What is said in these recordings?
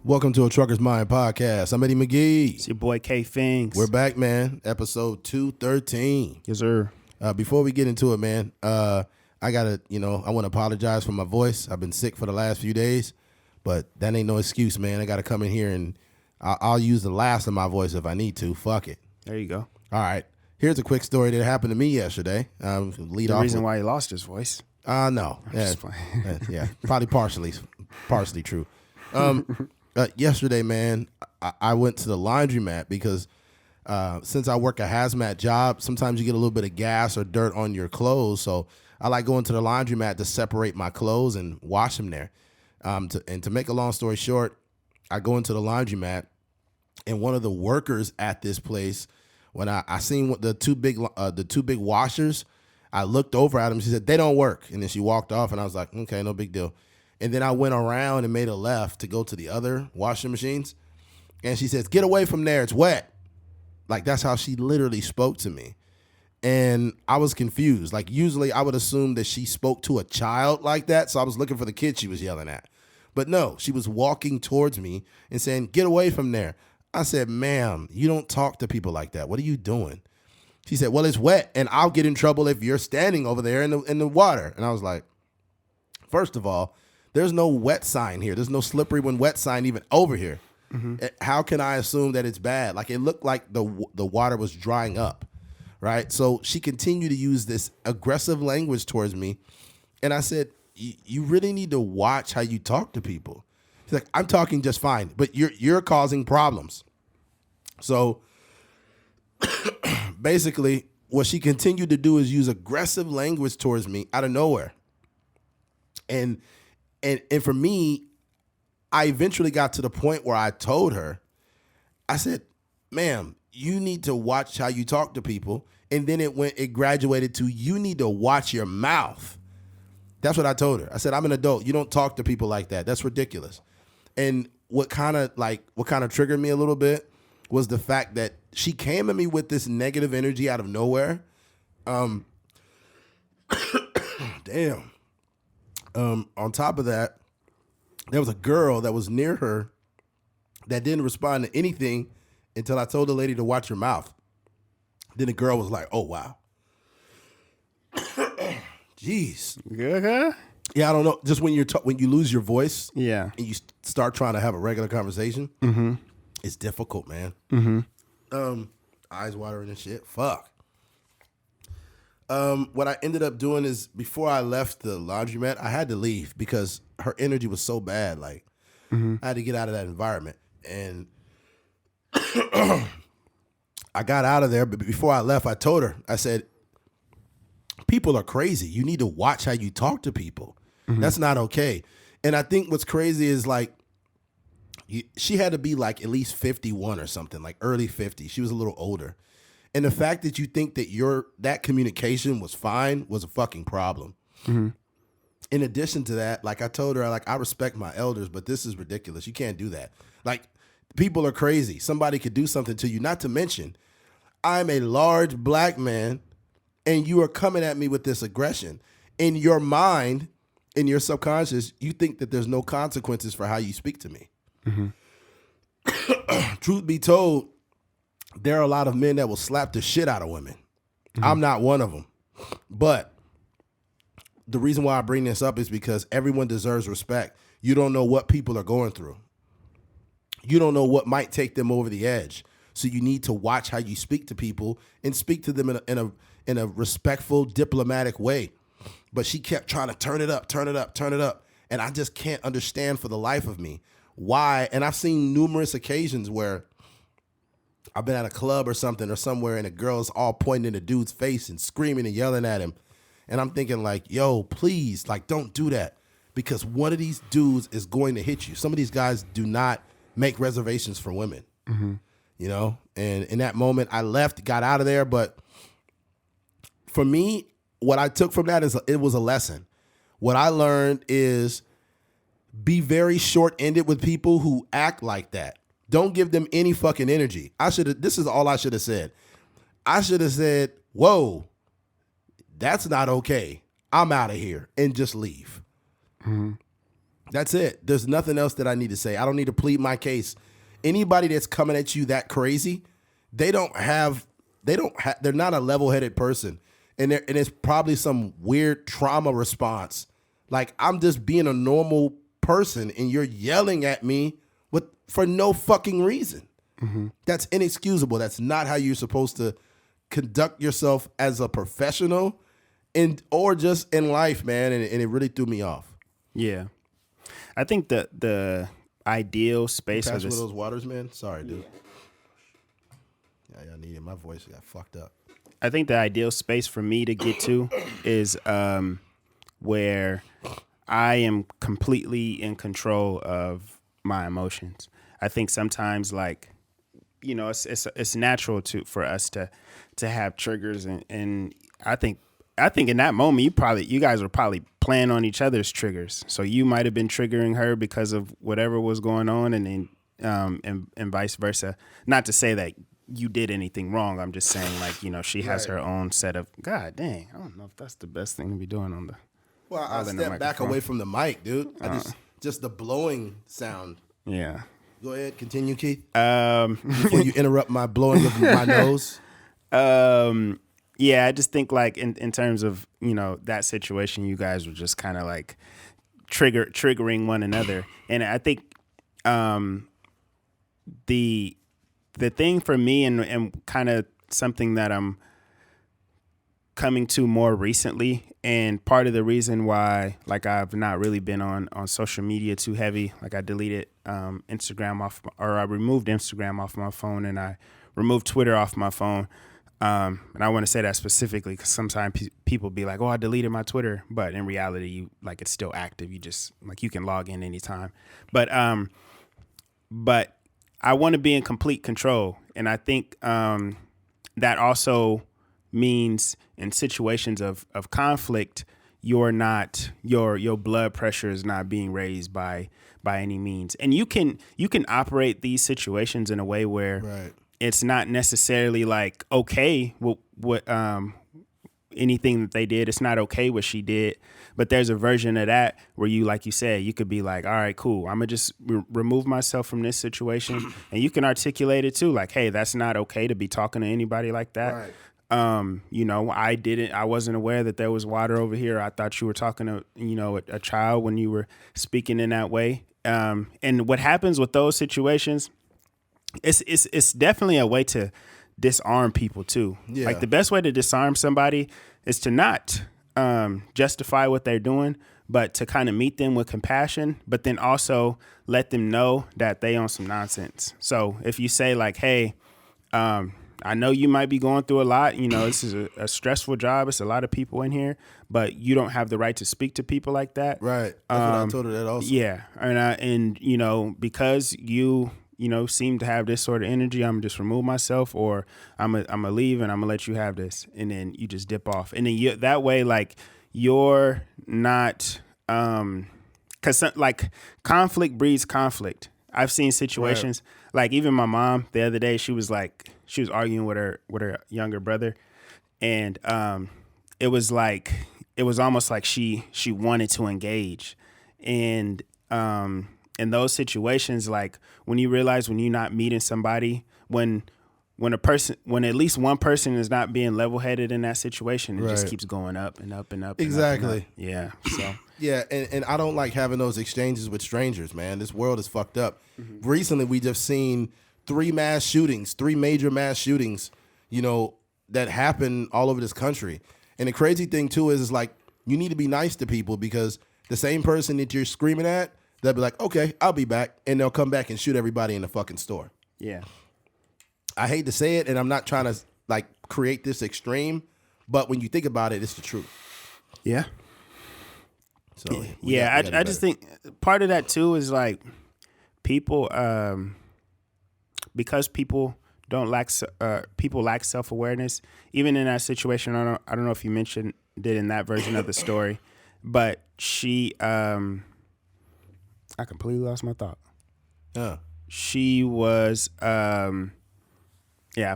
Welcome to a Trucker's Mind podcast. I'm Eddie McGee. It's your boy K Finks. We're back, man. Episode 213. Yes, sir. Before we get into it, man, I want to apologize for my voice. I've been sick for the last few days, but that ain't no excuse, man. I got to come in here and I'll use the last of my voice if I need to. Fuck it. There you go. All right. Here's a quick story that happened to me yesterday. The reason why he lost his voice. No. Yeah, probably partially true. Yesterday, man, I went to the laundromat because since I work a hazmat job, sometimes you get a little bit of gas or dirt on your clothes. So I like going to the laundromat to separate my clothes and wash them there. To make a long story short, I go into the laundromat, and one of the workers at this place, when I seen the two big washers, I looked over at them. She said, "They don't work," and then she walked off, and I was like, "Okay, no big deal." And then I went around and made a left to go to the other washing machines. And she says, "Get away from there. It's wet." Like, that's how she literally spoke to me. And I was confused. Like, usually I would assume that she spoke to a child like that. So I was looking for the kid she was yelling at. But no, she was walking towards me and saying, "Get away from there." I said, "Ma'am, you don't talk to people like that. What are you doing?" She said, "Well, it's wet and I'll get in trouble if you're standing over there in the water." And I was like, first of all, there's no wet sign here. There's no slippery when wet sign even over here. Mm-hmm. How can I assume that it's bad? Like, it looked like the water was drying up, right? So she continued to use this aggressive language towards me. And I said, you really need to watch how you talk to people. She's like, "I'm talking just fine, but you're causing problems." So basically, what she continued to do is use aggressive language towards me out of nowhere. And for me, I eventually got to the point where I told her, I said, "Ma'am, you need to watch how you talk to people." And then it graduated to, "You need to watch your mouth." That's what I told her. I said, "I'm an adult. You don't talk to people like that. That's ridiculous." And what kind of triggered me a little bit was the fact that she came at me with this negative energy out of nowhere. Damn. On top of that, there was a girl that was near her that didn't respond to anything until I told the lady to watch her mouth. Then the girl was like, "Oh, wow." Jeez. Yeah, I don't know. Just when you lose your voice, Yeah. and you start trying to have a regular conversation, it's difficult, man. Eyes watering and shit. Fuck. What I ended up doing is, before I left the laundromat, I had to leave because her energy was so bad. Like, I had to get out of that environment. And I got out of there, but before I left, I told her, I said, "People are crazy. You need to watch how you talk to people. That's not okay." And I think what's crazy is, like, she had to be like at least 51 or something, like early 50s. She was a little older. And the fact that you think that that communication was fine was a fucking problem. In addition to that, like I told her, like, I respect my elders, but this is ridiculous. You can't do that. Like, people are crazy. Somebody could do something to you. Not to mention, I'm a large black man, and you are coming at me with this aggression. In your mind, in your subconscious, you think that there's no consequences for how you speak to me. Truth be told, there are a lot of men that will slap the shit out of women. I'm not one of them. But the reason why I bring this up is because everyone deserves respect. You don't know what people are going through. You don't know what might take them over the edge. So you need to watch how you speak to people and speak to them in a respectful, diplomatic way. But she kept trying to turn it up. And I just can't understand for the life of me why. And I've seen numerous occasions where I've been at a club or something or somewhere, and a girl's all pointing in a dude's face and screaming and yelling at him. And I'm thinking, like, yo, please, like, don't do that, because one of these dudes is going to hit you. Some of these guys do not make reservations for women, you know? And in that moment, I left, got out of there. But for me, what I took from that is it was a lesson. What I learned is be very short-ended with people who act like that. Don't give them any fucking energy. This is all I should have said. I should have said, "Whoa, that's not okay. I'm out of here," and just leave. That's it. There's nothing else that I need to say. I don't need to plead my case. Anybody that's coming at you that crazy, they're not a level-headed person. And it's probably some weird trauma response. Like, I'm just being a normal person and you're yelling at me for no fucking reason. Mm-hmm. That's inexcusable. That's not how you're supposed to conduct yourself as a professional or just in life, man. And it really threw me off. Yeah. I think the ideal space for those waters, man. Sorry, dude. Yeah, I needed my voice. Got fucked up. I think the ideal space for me to get to is where I am completely in control of my emotions. I think sometimes, like, you know, it's natural for us to have triggers, and I think in that moment you guys were probably playing on each other's triggers. So you might have been triggering her because of whatever was going on, and then and vice versa. Not to say that you did anything wrong. I'm just saying, like, you know, she has her own set of. God dang, I don't know if that's the best thing to be doing on the. Well, I stepped back away from the mic, dude. I just the blowing sound. Yeah. Go ahead, continue, Keith. Before you interrupt my blowing of my nose. Yeah, I just think, like, in terms of, you know, that situation, you guys were just kind of like triggering one another, and I think the thing for me and kind of something that I'm coming to more recently, and part of the reason why, like, I've not really been on social media too heavy. Like, I deleted Instagram I removed Instagram off my phone, and I removed Twitter off my phone. And I want to say that specifically because sometimes people be like, "Oh, I deleted my Twitter," but in reality, it's still active. You just, like, you can log in anytime. But I want to be in complete control, and I think that also means in situations of conflict, your blood pressure is not being raised by any means, and you can operate these situations in a way where. Right. It's not necessarily like okay what anything that they did. It's not okay what she did, but there's a version of that where you, like you said, you could be like, all right, cool. I'm gonna just remove myself from this situation, and you can articulate it too, like, hey, that's not okay to be talking to anybody like that. Right. You know, I wasn't aware that there was water over here. I thought you were talking to, you know, a child when you were speaking in that way. And what happens with those situations? It's definitely a way to disarm people too. Yeah. Like, the best way to disarm somebody is to not justify what they're doing, but to kind of meet them with compassion, but then also let them know that they on some nonsense. So if you say, like, hey, I know you might be going through a lot. You know, this is a stressful job. It's a lot of people in here, but you don't have the right to speak to people like that. Right. That's what I told her that also. Yeah. And you know, because you seem to have this sort of energy, I'm gonna just remove myself, or I'm gonna leave and I'm gonna let you have this, and then you just dip off, and then that way, like, you're not, because like conflict breeds conflict. I've seen situations like, even my mom the other day, she was arguing with her younger brother, and it was almost like she wanted to engage, and in those situations, like, when you realize when you're not meeting somebody, when at least one person is not being level-headed in that situation, it just keeps going up and up and up. Exactly. And up. Yeah. So. Yeah, and I don't like having those exchanges with strangers, man. This world is fucked up. Mm-hmm. Recently, we just seen 3 major mass shootings, you know, that happen all over this country. And the crazy thing too is like, you need to be nice to people, because the same person that you're screaming at, they'll be like, okay, I'll be back. And they'll come back and shoot everybody in the fucking store. Yeah. I hate to say it, and I'm not trying to, like, create this extreme, but when you think about it, it's the truth. Yeah. So I just think part of that too is, like, people, because people lack self-awareness, even in that situation. I don't know if you mentioned it in that version of the story, but she, I completely lost my thought. Yeah. She was, I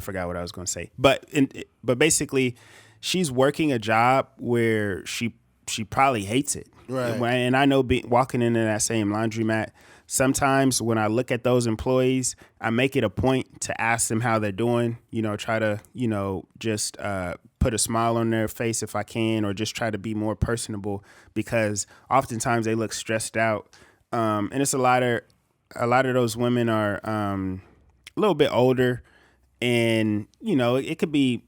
forgot what I was going to say. But basically, she's working a job where she probably hates it. Right. And I know walking into that same laundromat, sometimes when I look at those employees, I make it a point to ask them how they're doing, try to, just put a smile on their face if I can, or just try to be more personable, because oftentimes they look stressed out. And it's a lot of those women are a little bit older, and, it could be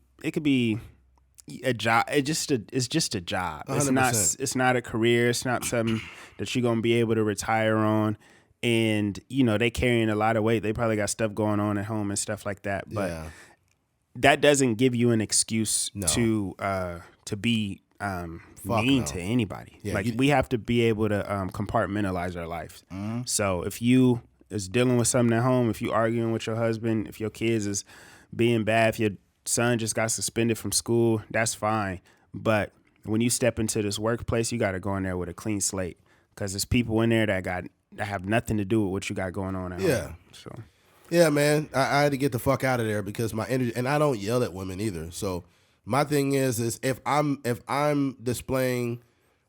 a job. It's just a job. 100%. It's not a career. It's not something that you're gonna be able to retire on. And they carrying a lot of weight. They probably got stuff going on at home and stuff like that. But that doesn't give you an excuse to be mean to anybody. Yeah, we have to be able to compartmentalize our lives. Mm-hmm. So if you is dealing with something at home, if you arguing with your husband, if your kids is being bad, if your son just got suspended from school, that's fine. But when you step into this workplace, you got to go in there with a clean slate, because there's people in there that have nothing to do with what you got going on at home. So, yeah, man, I had to get the fuck out of there because my energy, and I don't yell at women either. So my thing is if I'm displaying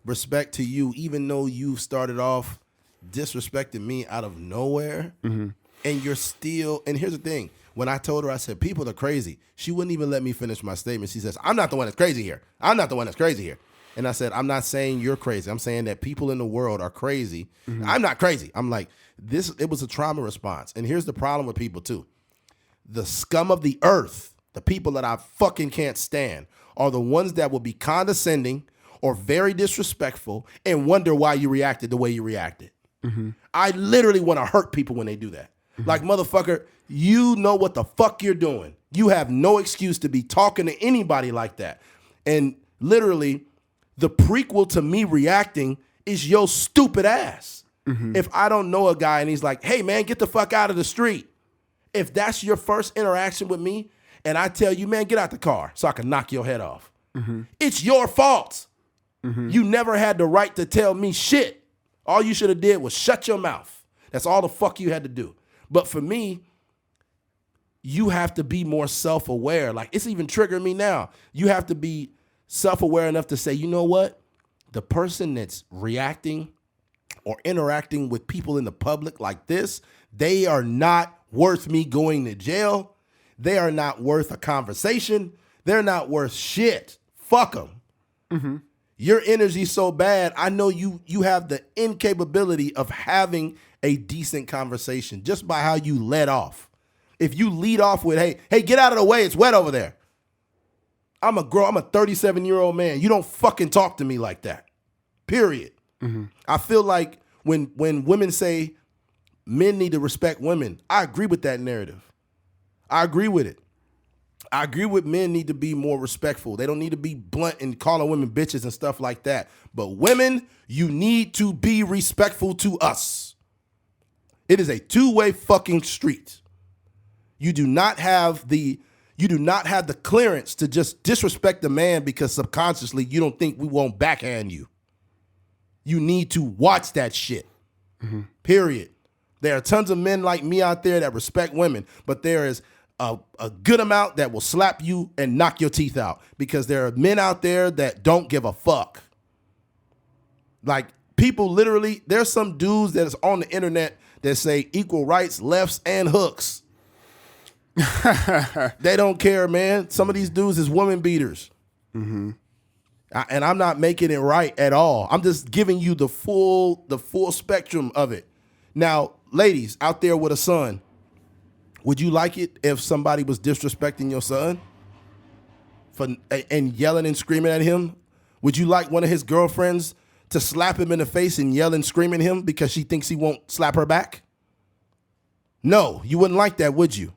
respect to you, even though you started off disrespecting me out of nowhere, mm-hmm. and you're still, and here's the thing. When I told her, I said, people are crazy. She wouldn't even let me finish my statement. She says, I'm not the one that's crazy here. I'm not the one that's crazy here. And I said, I'm not saying you're crazy. I'm saying that people in the world are crazy. Mm-hmm. I'm not crazy. I'm like, it was a trauma response. And here's the problem with people too. The scum of the earth, the people that I fucking can't stand, are the ones that will be condescending or very disrespectful and wonder why you reacted the way you reacted. Mm-hmm. I literally want to hurt people when they do that. Mm-hmm. Like, motherfucker, you know what the fuck you're doing. You have no excuse to be talking to anybody like that. And literally, the prequel to me reacting is your stupid ass. Mm-hmm. If I don't know a guy and he's like, hey, man, get the fuck out of the street. If that's your first interaction with me and I tell you, man, get out the car so I can knock your head off. Mm-hmm. It's your fault. Mm-hmm. You never had the right to tell me shit. All you should have did was shut your mouth. That's all the fuck you had to do. But for me, you have to be more self-aware. Like, it's even triggering me now. You have to be self-aware enough to say, you know what? The person that's reacting or interacting with people in the public like this, they are not worth me going to jail. They are not worth a conversation. They're not worth shit. Fuck them. Mm-hmm. Your energy's so bad, I know you have the incapability of having a decent conversation just by how you let off. If you lead off with, hey, get out of the way, it's wet over there. I'm a 37-year-old man. You don't fucking talk to me like that. Period. Mm-hmm. I feel like when women say men need to respect women, I agree with that narrative. I agree with it. I agree with men need to be more respectful. They don't need to be blunt and calling women bitches and stuff like that. But women, you need to be respectful to us. It is a two-way fucking street. You do not have the clearance to just disrespect the man because subconsciously you don't think we won't backhand you. You need to watch that shit. Mm-hmm. Period. There are tons of men like me out there that respect women, but there is a good amount that will slap you and knock your teeth out because there are men out there that don't give a fuck. Like, people literally, there's some dudes that is on the internet that say equal rights, lefts, and hooks. They don't care, man. Some of these dudes is woman beaters. Mm-hmm. And I'm not making it right at all. I'm just giving you the full spectrum of it. Now, ladies out there with a son, would you like it if somebody was disrespecting your son and yelling and screaming at him? Would you like one of his girlfriends to slap him in the face and yell and scream at him because she thinks he won't slap her back? No, you wouldn't like that, would you?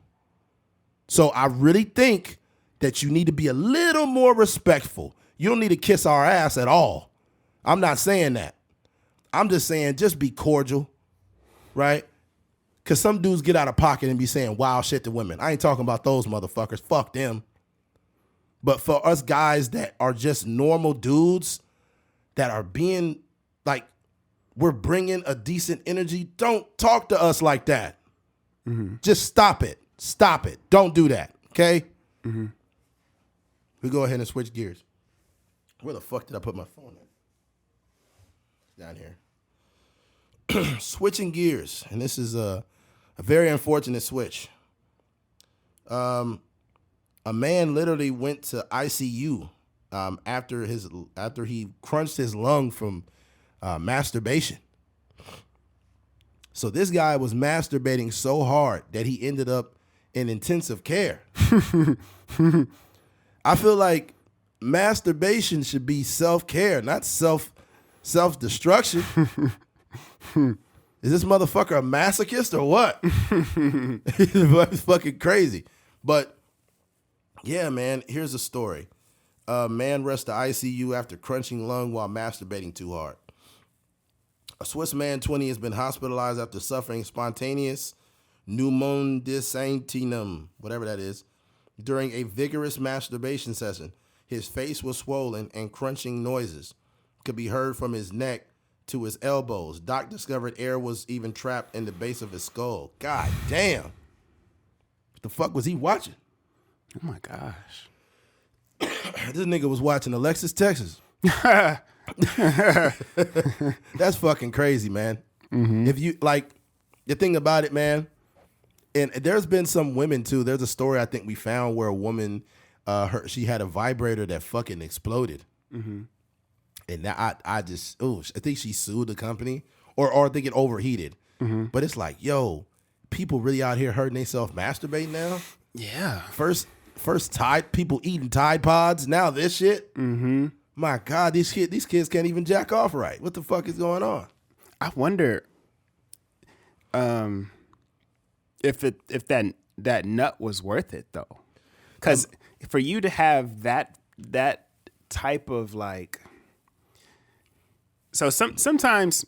So I really think that you need to be a little more respectful. You don't need to kiss our ass at all. I'm not saying that. I'm just saying just be cordial, right? Because some dudes get out of pocket and be saying wild shit to women. I ain't talking about those motherfuckers. Fuck them. But for us guys that are just normal dudes that are being like, we're bringing a decent energy, don't talk to us like that. Mm-hmm. Just stop it. Stop it. Don't do that. Okay? Mm-hmm. We go ahead and switch gears. Where the fuck did I put my phone at? Down here. Switching gears, and this is a very unfortunate switch. A man literally went to ICU after he crunched his lung from masturbation. So this guy was masturbating so hard that he ended up in intensive care. I feel like masturbation should be self-care, not self-destruction. Is this motherfucker a masochist or what? It's fucking crazy. But yeah, man, here's a story. A man rushed to ICU after crunching lung while masturbating too hard. A Swiss man, 20, has been hospitalized after suffering spontaneous pneumonitis, whatever that is, during a vigorous masturbation session. His face was swollen and crunching noises could be heard from his neck to his elbows. Doc discovered air was even trapped in the base of his skull. God damn. What the fuck was he watching? Oh my gosh. This nigga was watching Alexis, Texas. That's fucking crazy, man. Mm-hmm. If you like the thing about it, man, and there's been some women too. There's a story I think we found where a woman, she had a vibrator that fucking exploded, mm-hmm. and I think she sued the company or I think it overheated. Mm-hmm. But it's like, yo, people really out here hurting themselves masturbating now. Yeah. First people eating Tide Pods. Now this shit. Mm-hmm. My God, these kids can't even jack off right. What the fuck is going on? I wonder if that nut was worth it though, because for you to have that type of like, so sometimes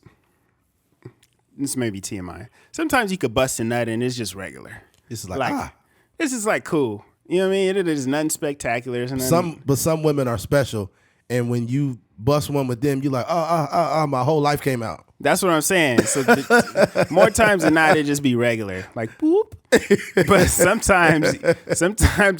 this may be TMI. Sometimes you could bust a nut and it's just regular. This is like this is like cool. You know what I mean? It is nothing spectacular. But some women are special. And when you bust one with them, you're like, my whole life came out. That's what I'm saying. So more times than not, it just be regular, like boop. But sometimes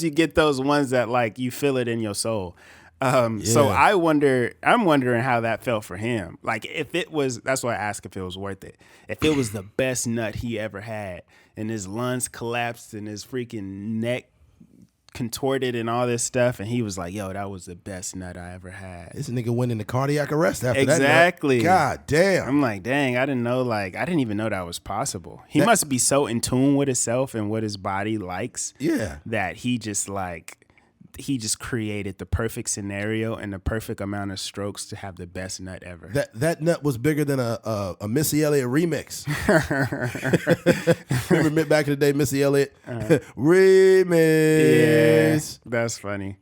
you get those ones that like you feel it in your soul. So I'm wondering how that felt for him. Like if it was, that's why I asked if it was worth it. If it was the best nut he ever had, and his lungs collapsed and his freaking neck contorted and all this stuff, and he was like, yo, that was the best nut I ever had. This nigga went into cardiac arrest after exactly. that. God damn. I'm like, dang, I didn't even know that was possible. He must be so in tune with himself and what his body likes. Yeah. That he just created the perfect scenario and the perfect amount of strokes to have the best nut ever. That nut was bigger than a Missy Elliott remix. Remember back in the day, Missy Elliott remix. Yeah, that's funny.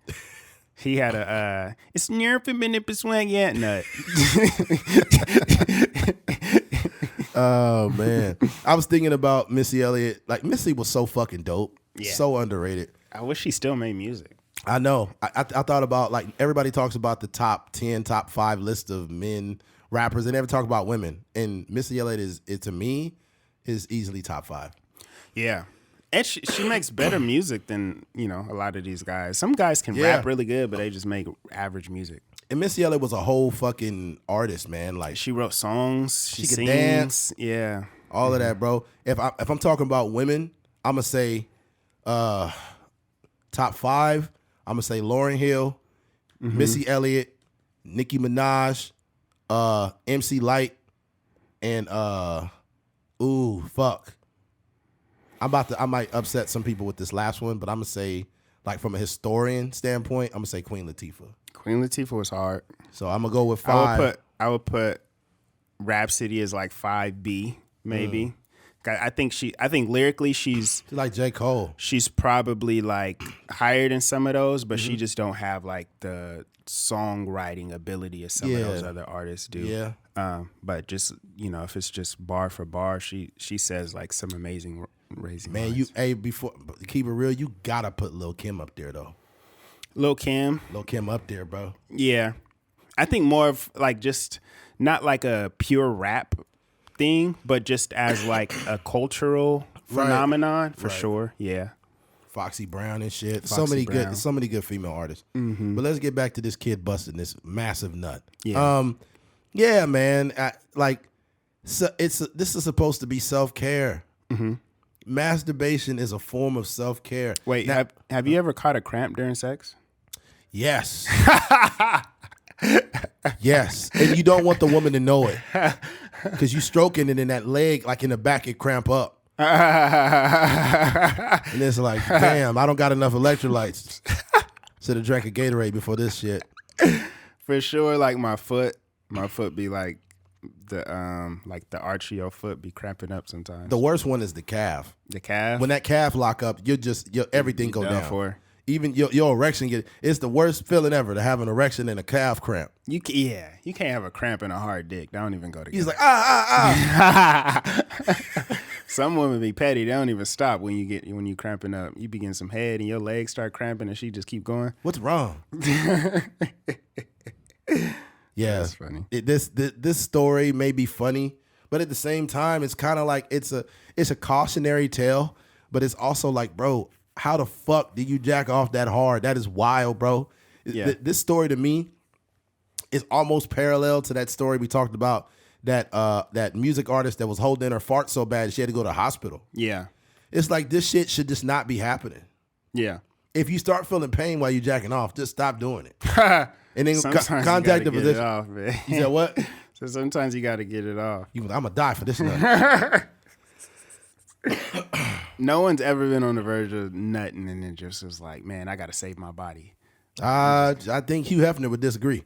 He had a it's near swing yet nut. Oh man, I was thinking about Missy Elliott. Like Missy was so fucking dope. Yeah. So underrated. I wish she still made music. I know. I thought about, like, everybody talks about the top 10, top 5 list of men rappers. They never talk about women. And Missy Elliott to me, is easily top 5. Yeah. And she makes better music than, a lot of these guys. Some guys can rap really good, but they just make average music. And Missy Elliott was a whole fucking artist, man. Like, she wrote songs. She could sings. dance. Yeah. All of that, bro. If I'm talking about women, I'm going to say top 5. I'm going to say Lauryn Hill, mm-hmm. Missy Elliott, Nicki Minaj, MC Lyte, and I might upset some people with this last one, but I'm going to say, like, from a historian standpoint, I'm going to say Queen Latifah. Queen Latifah was hard. So I'm going to go with 5. I would put Rhapsody as like 5B, maybe. I think lyrically she's like J. Cole. She's probably like higher than some of those, but she just don't have like the songwriting ability as some of those other artists do. Yeah. But just if it's just bar for bar, she says like some amazing raising. Man, lines. Before keep it real, you gotta put Lil' Kim up there though. Lil' Kim up there, bro. Yeah, I think more of like just not like a pure rap thing, but just as like a cultural phenomenon for sure. Yeah. Foxy Brown and shit. So many good female artists. Mm-hmm. But let's get back to this kid busting this massive nut. Yeah. Yeah, man. This is supposed to be self-care. Mm-hmm. Masturbation is a form of self-care. Wait, Now, have you ever caught a cramp during sex? yes. Yes. And you don't want the woman to know it. Because you stroking it in that leg, like in the back, it cramp up. And it's like, damn, I don't got enough electrolytes. Should have drank a Gatorade before this shit. For sure, like my foot be like the arch of your foot be cramping up sometimes. The worst one is the calf. The calf? When that calf lock up, everything go down. For. Even your erection it's the worst feeling ever to have an erection and a calf cramp. You can't have a cramp and a hard dick. They don't even go together. He's like, Some women be petty. They don't even stop when you cramping up. You be getting some head and your legs start cramping and she just keep going. What's wrong? Yeah, that's funny. This story may be funny, but at the same time, it's kind of like it's a cautionary tale, but it's also like, bro, how the fuck did you jack off that hard? That is wild, bro. Yeah. This story to me is almost parallel to that story we talked about, that music artist that was holding her fart so bad she had to go to the hospital. Yeah. It's like this shit should just not be happening. Yeah. If you start feeling pain while you're jacking off, just stop doing it. And then contact the physician. Off, man. You said what? So sometimes you got to get it off. I'm going to die for this nut. No one's ever been on the verge of nutting and then just was like, man, I got to save my body. I think Hugh Hefner would disagree.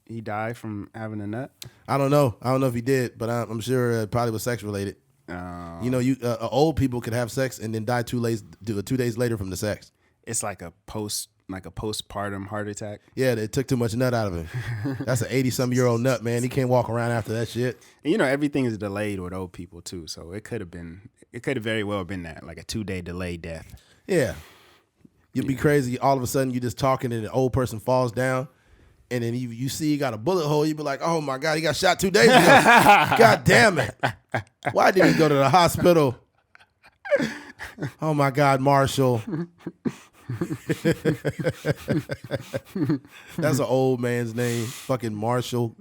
He died from having a nut? I don't know. I don't know if he did, but I'm sure it probably was sex related. Old people could have sex and then die 2 days later from the sex. It's like a postpartum heart attack. Yeah, they took too much nut out of him. That's an 80-some-year-old nut, man. He can't walk around after that shit. And everything is delayed with old people too, so it could have very well been that, like a 2-day delayed death. Yeah. You'd be crazy. All of a sudden, you're just talking and an old person falls down, and then you see he got a bullet hole. You'd be like, oh, my God, he got shot 2 days ago. God damn it. Why did he go to the hospital? Oh, my God, Marshall. That's an old man's name. Fucking Marshall.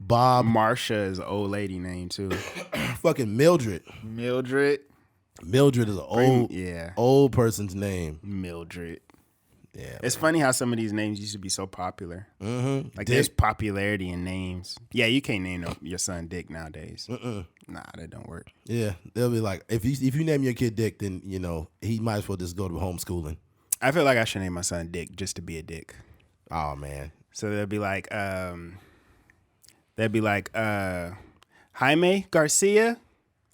Bob. Marsha is an old lady name, too. Fucking Mildred. Mildred is an old person's name. Mildred. Yeah, it's funny how some of these names used to be so popular. Mm-hmm. Like there's popularity in names. Yeah, you can't name your son Dick nowadays. Nah, that don't work. Yeah, they'll be like, if you name your kid Dick, then he might as well just go to homeschooling. I feel like I should name my son Dick just to be a dick. Oh man. So they'll be like, Jaime Garcia,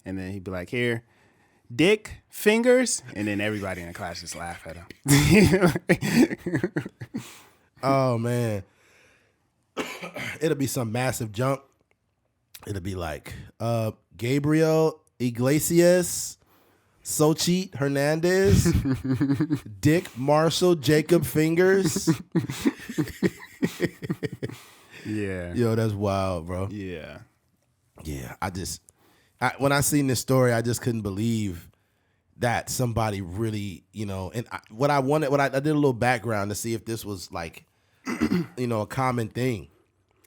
and then he'd be like, here, Dick Fingers, and then everybody in the class just laugh at him. Oh man. It'll be some massive jump. It'll be like Gabriel Iglesias, Xochitl Hernandez, Dick Marshall Jacob Fingers. Yeah. Yo, that's wild, bro. Yeah. Yeah. When I seen this story, I just couldn't believe that somebody really, and I did a little background to see if this was like, a common thing.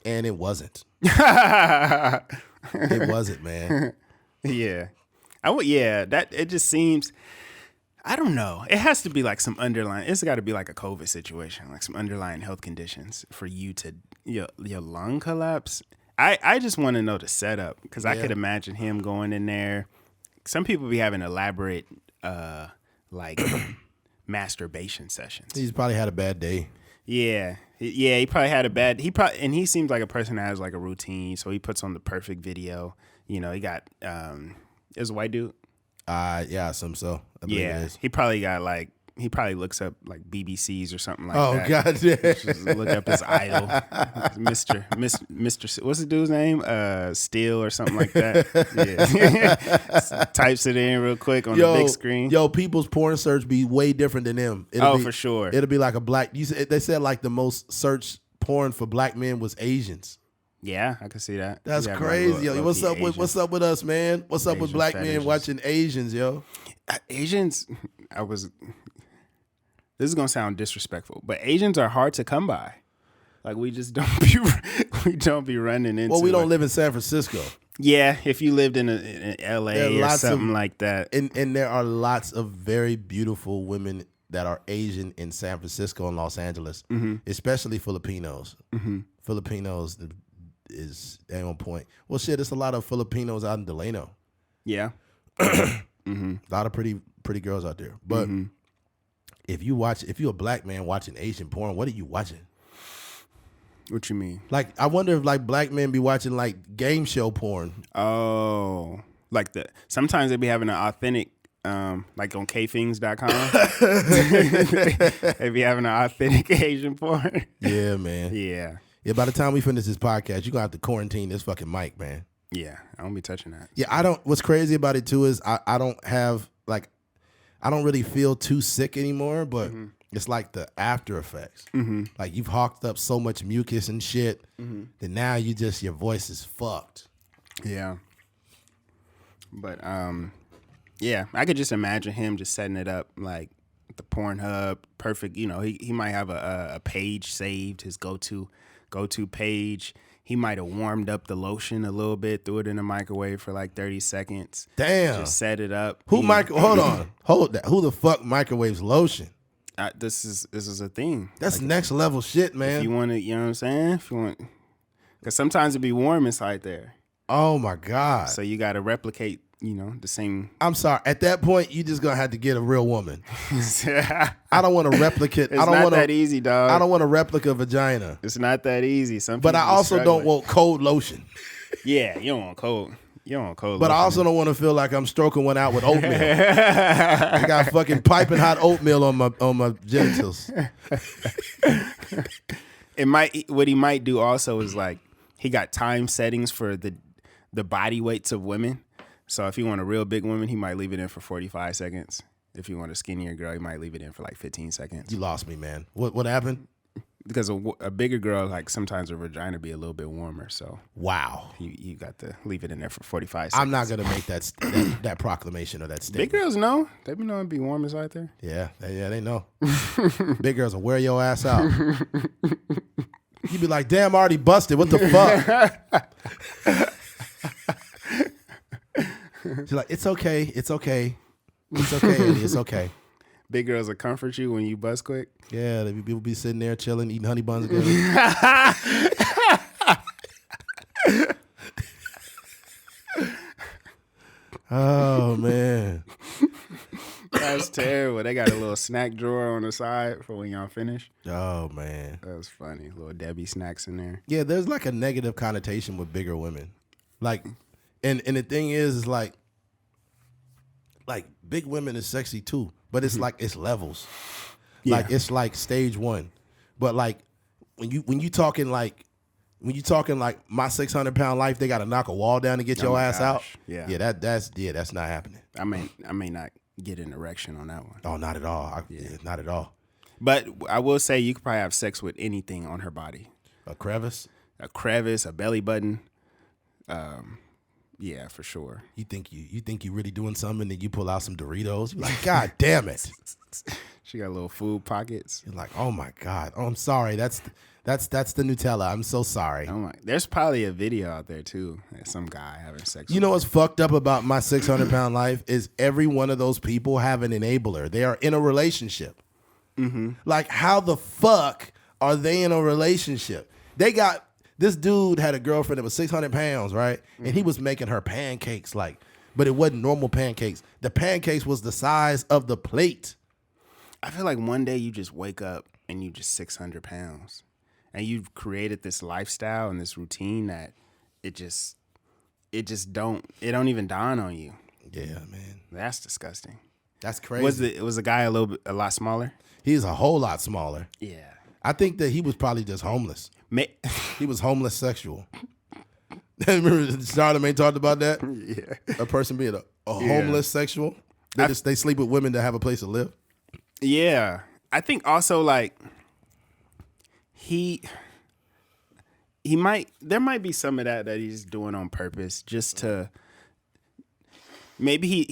And it wasn't. It wasn't, man. Yeah. It just seems, I don't know. It has to be like some underlying, it's got to be like a COVID situation, like some underlying health conditions for you to, your lung collapse. I just want to know the setup because I could imagine him going in there. Some people be having elaborate, masturbation sessions. He's probably had a bad day. Yeah. He probably had and he seems like a person that has like a routine. So he puts on the perfect video. He got, it was a white dude. Yeah, I assume so. I believe it is. He probably looks up like BBCs or something like that. Oh God! Yeah. Just look up his idol, Mr. What's the dude's name? Steele or something like that. Yeah. Types it in real quick on the big screen. People's porn search be way different than them. For sure. It'll be like a black. They said like the most searched porn for black men was Asians. Yeah, I can see that. That's crazy, yo. What's up with us, man? What's up with black men watching Asians, yo? Asians, this is gonna sound disrespectful, but Asians are hard to come by. Like we just don't be we don't be running into. Well, we don't live in San Francisco. Yeah, if you lived in L.A. or something like that. And there are lots of very beautiful women that are Asian in San Francisco and Los Angeles, especially Filipinos. Filipinos they on point. Well, shit, there's a lot of Filipinos out in Delano. Yeah. A lot of pretty girls out there. But if you're a black man watching Asian porn, what are you watching? What you mean? Like, I wonder if like black men be watching like game show porn. Oh, like sometimes they be having an authentic, like on kthings.com. They be having an authentic Asian porn. Yeah, man. Yeah. Yeah, by the time we finish this podcast, you're going to have to quarantine this fucking mic, man. Yeah, I won't be touching that. Yeah, what's crazy about it too is I don't have like, I don't really feel too sick anymore, but it's like the after effects. Like you've hawked up so much mucus and shit that now your voice is fucked. Yeah. But yeah, I could just imagine him just setting it up like the Pornhub, perfect. You know, he might have a page saved, his go-to page. He might have warmed up the lotion a little bit, threw it in the microwave for like 30 seconds. Damn. Just set it up. Hold on. Hold that. Who the fuck microwaves lotion? This is a thing. That's like, next level shit, man. If you want to, you know what I'm saying? If you want, because sometimes it be warm inside there. Oh my God. So you got to replicate, you know, the same. I'm sorry. At that point, you just gonna have to get a real woman. I don't want to replicate. It's not that easy, dog. I don't want to replica vagina. It's not that easy. But I also don't want cold lotion. Yeah, you don't want cold. But lotion. I also don't want to feel like I'm stroking one out with oatmeal. I got fucking piping hot oatmeal on my genitals. What he might do also is like he got time settings for the body weights of women. So if you want a real big woman, he might leave it in for 45 seconds. If you want a skinnier girl, he might leave it in for like 15 seconds. You lost me, man. What happened? Because a bigger girl, like sometimes her vagina be a little bit warmer. So wow, you got to leave it in there for 45 seconds. I'm not gonna make that proclamation or that statement. Big girls know. They be knowing it be warm inside there. Yeah, they know. Big girls will wear your ass out. You be like, damn, I already busted. What the fuck? She's like, it's okay, Eddie, it's okay. Big girls will comfort you when you bust quick. Yeah, people be sitting there chilling, eating honey buns together. Oh man, that's terrible. They got a little snack drawer on the side for when y'all finish. Oh man, that was funny. Little Debbie snacks in there. Yeah, there's like a negative connotation with bigger women, like, and the thing is like big women is sexy too, but it's like it's levels. Yeah. Like it's like stage one, but like when you talking like my 600-pound life, they got to knock a wall down to get your ass out. Yeah, that's not happening. I may not get an erection on that one. Oh, not at all. Not at all. But I will say you could probably have sex with anything on her body. A crevice, a belly button. Yeah, for sure. You think you really doing something, and then you pull out some Doritos. You're like, God damn it. She got little food pockets. You're like, oh my God. Oh, I'm sorry. That's the Nutella. I'm so sorry. Oh my. There's probably a video out there too. Some guy having sex. You know what's fucked up about my 600-pound life is every one of those people have an enabler. They are in a relationship. Mm-hmm. Like, how the fuck are they in a relationship? This dude had a girlfriend that was 600 pounds, right? Mm-hmm. And he was making her pancakes, but it wasn't normal pancakes. The pancakes was the size of the plate. I feel like one day you just wake up and you just 600 pounds. And you've created this lifestyle and this routine that it don't even dawn on you. Yeah, man. That's disgusting. That's crazy. Was the guy a lot smaller? He's a whole lot smaller. Yeah. I think that he was probably just homeless. He was homeless sexual. Remember Charlamagne talked about that? Yeah. A person being a homeless sexual. They sleep with women that have a place to live. Yeah. I think also like there might be some of that he's doing on purpose just to maybe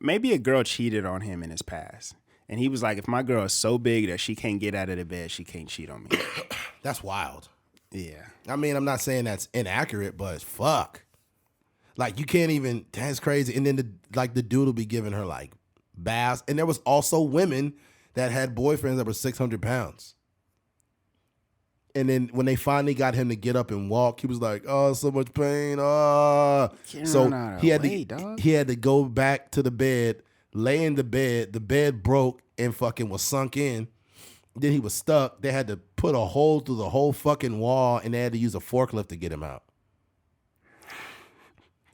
a girl cheated on him in his past. And he was like, if my girl is so big that she can't get out of the bed, she can't cheat on me. That's wild. Yeah. I mean, I'm not saying that's inaccurate, but fuck. Like, you can't even, that's crazy. And then the dude will be giving her like baths. And there was also women that had boyfriends that were 600 pounds. And then when they finally got him to get up and walk, he was like, "Oh, so much pain." Oh. So he had to go back to the bed, lay in the bed. The bed broke and fucking was sunk in. Then he was stuck. They had to put a hole through the whole fucking wall, and they had to use a forklift to get him out.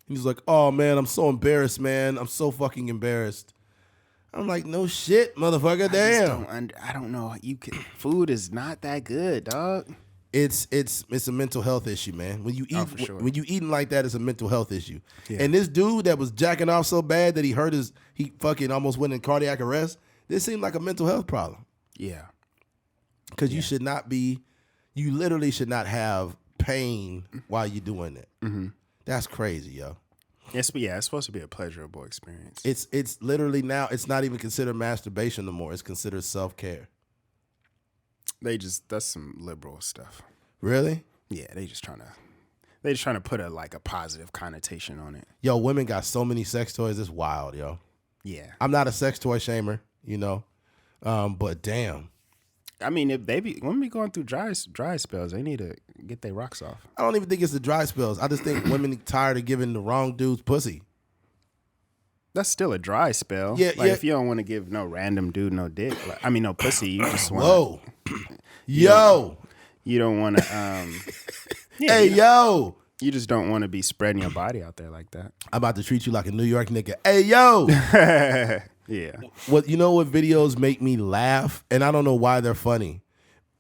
He was like, "Oh man, I'm so embarrassed, man. I'm so fucking embarrassed." I'm like, "No shit, motherfucker. Damn." I don't know. Food is not that good, dog. It's a mental health issue, man. When you eat, when you eating like that, it's a mental health issue. Yeah. And this dude that was jacking off so bad that he fucking almost went in cardiac arrest. This seemed like a mental health problem. Yeah. Because you literally should not have pain while you're doing it. Mm-hmm. That's crazy, yo. It's supposed to be a pleasurable experience. It's literally now, it's not even considered masturbation no more. It's considered self-care. That's some liberal stuff. Really? Yeah, they just trying to put a positive connotation on it. Yo, women got so many sex toys. It's wild, yo. Yeah. I'm not a sex toy shamer, but damn. I mean, if women be going through dry spells, they need to get their rocks off. I don't even think it's the dry spells. I just think women are tired of giving the wrong dudes pussy. That's still a dry spell. Yeah, if you don't want to give no random dude no dick, no pussy, you just want. Whoa, yo, you don't want to. Hey, yo, you just don't want to be spreading your body out there like that. I'm about to treat you like a New York nigga. Hey, yo. Yeah. What videos make me laugh, and I don't know why they're funny.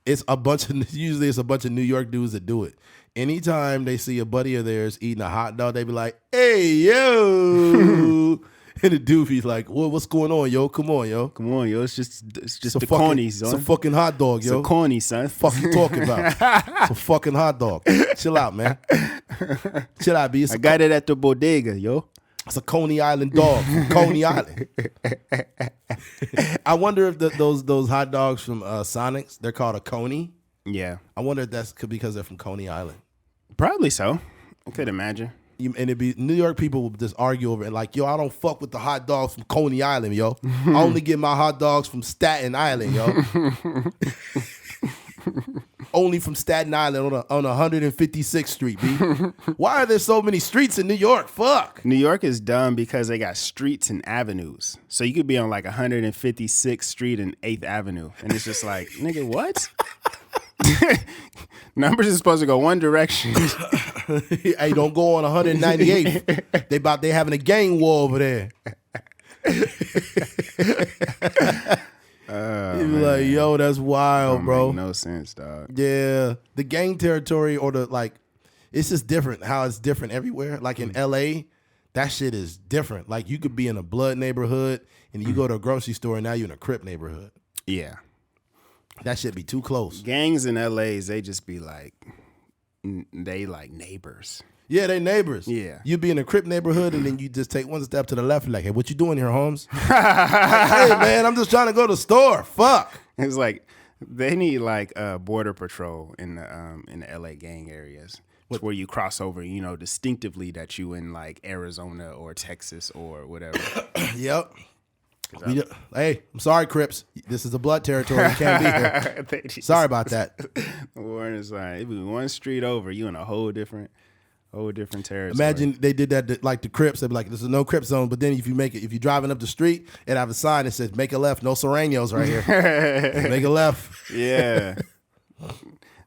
Usually it's a bunch of New York dudes that do it. Anytime they see a buddy of theirs eating a hot dog, they be like, "Hey, yo." And the dude be like, what's going on, yo? Come on, yo. It's just the corny, son. It's a fucking hot dog, yo. It's a corny, son. Fuck you talking about? It's a fucking hot dog. Chill out, man. Chill out, B. I got it at the bodega, yo. It's a Coney Island dog from Coney Island. I wonder if those hot dogs from Sonic's, they're called a Coney. Yeah. I wonder if that's because they're from Coney Island. Probably so. I could imagine. And it'd be New York people would just argue over it like, "Yo, I don't fuck with the hot dogs from Coney Island, yo. I only get my hot dogs from Staten Island, yo." Only from Staten Island on 156th Street, B. Why are there so many streets in New York? Fuck. New York is dumb because they got streets and avenues. So you could be on 156th Street and 8th Avenue. And it's just like, nigga, what? Numbers is supposed to go one direction. Hey, don't go on 198th. They having a gang war over there. You be like, "Yo, that's wild, bro." Make no sense, dog. Yeah, the gang territory or it's just different. How it's different everywhere. Like in LA, that shit is different. Like you could be in a blood neighborhood and you go to a grocery store and now you're in a Crip neighborhood. Yeah, that shit be too close. Gangs in LA, they just be like, they like neighbors. Yeah, they neighbors. Yeah. You be in a Crip neighborhood and then you just take one step to the left and like, "Hey, what you doing here, Holmes?" Like, "Hey, man, I'm just trying to go to the store." Fuck. It's like they need border patrol in the LA gang areas. Where you cross over, distinctively that you in Arizona or Texas or whatever. Yep. Hey, I'm sorry, Crips. This is a blood territory. You can't be here. Sorry about that. Warren is like, it be one street over, you in a whole different territory. Imagine they did that like the Crips. They'd be like, "This is no Crip zone." But then if you're driving up the street, it have a sign that says, "Make a left, no Serranos right here." Make a left. Yeah.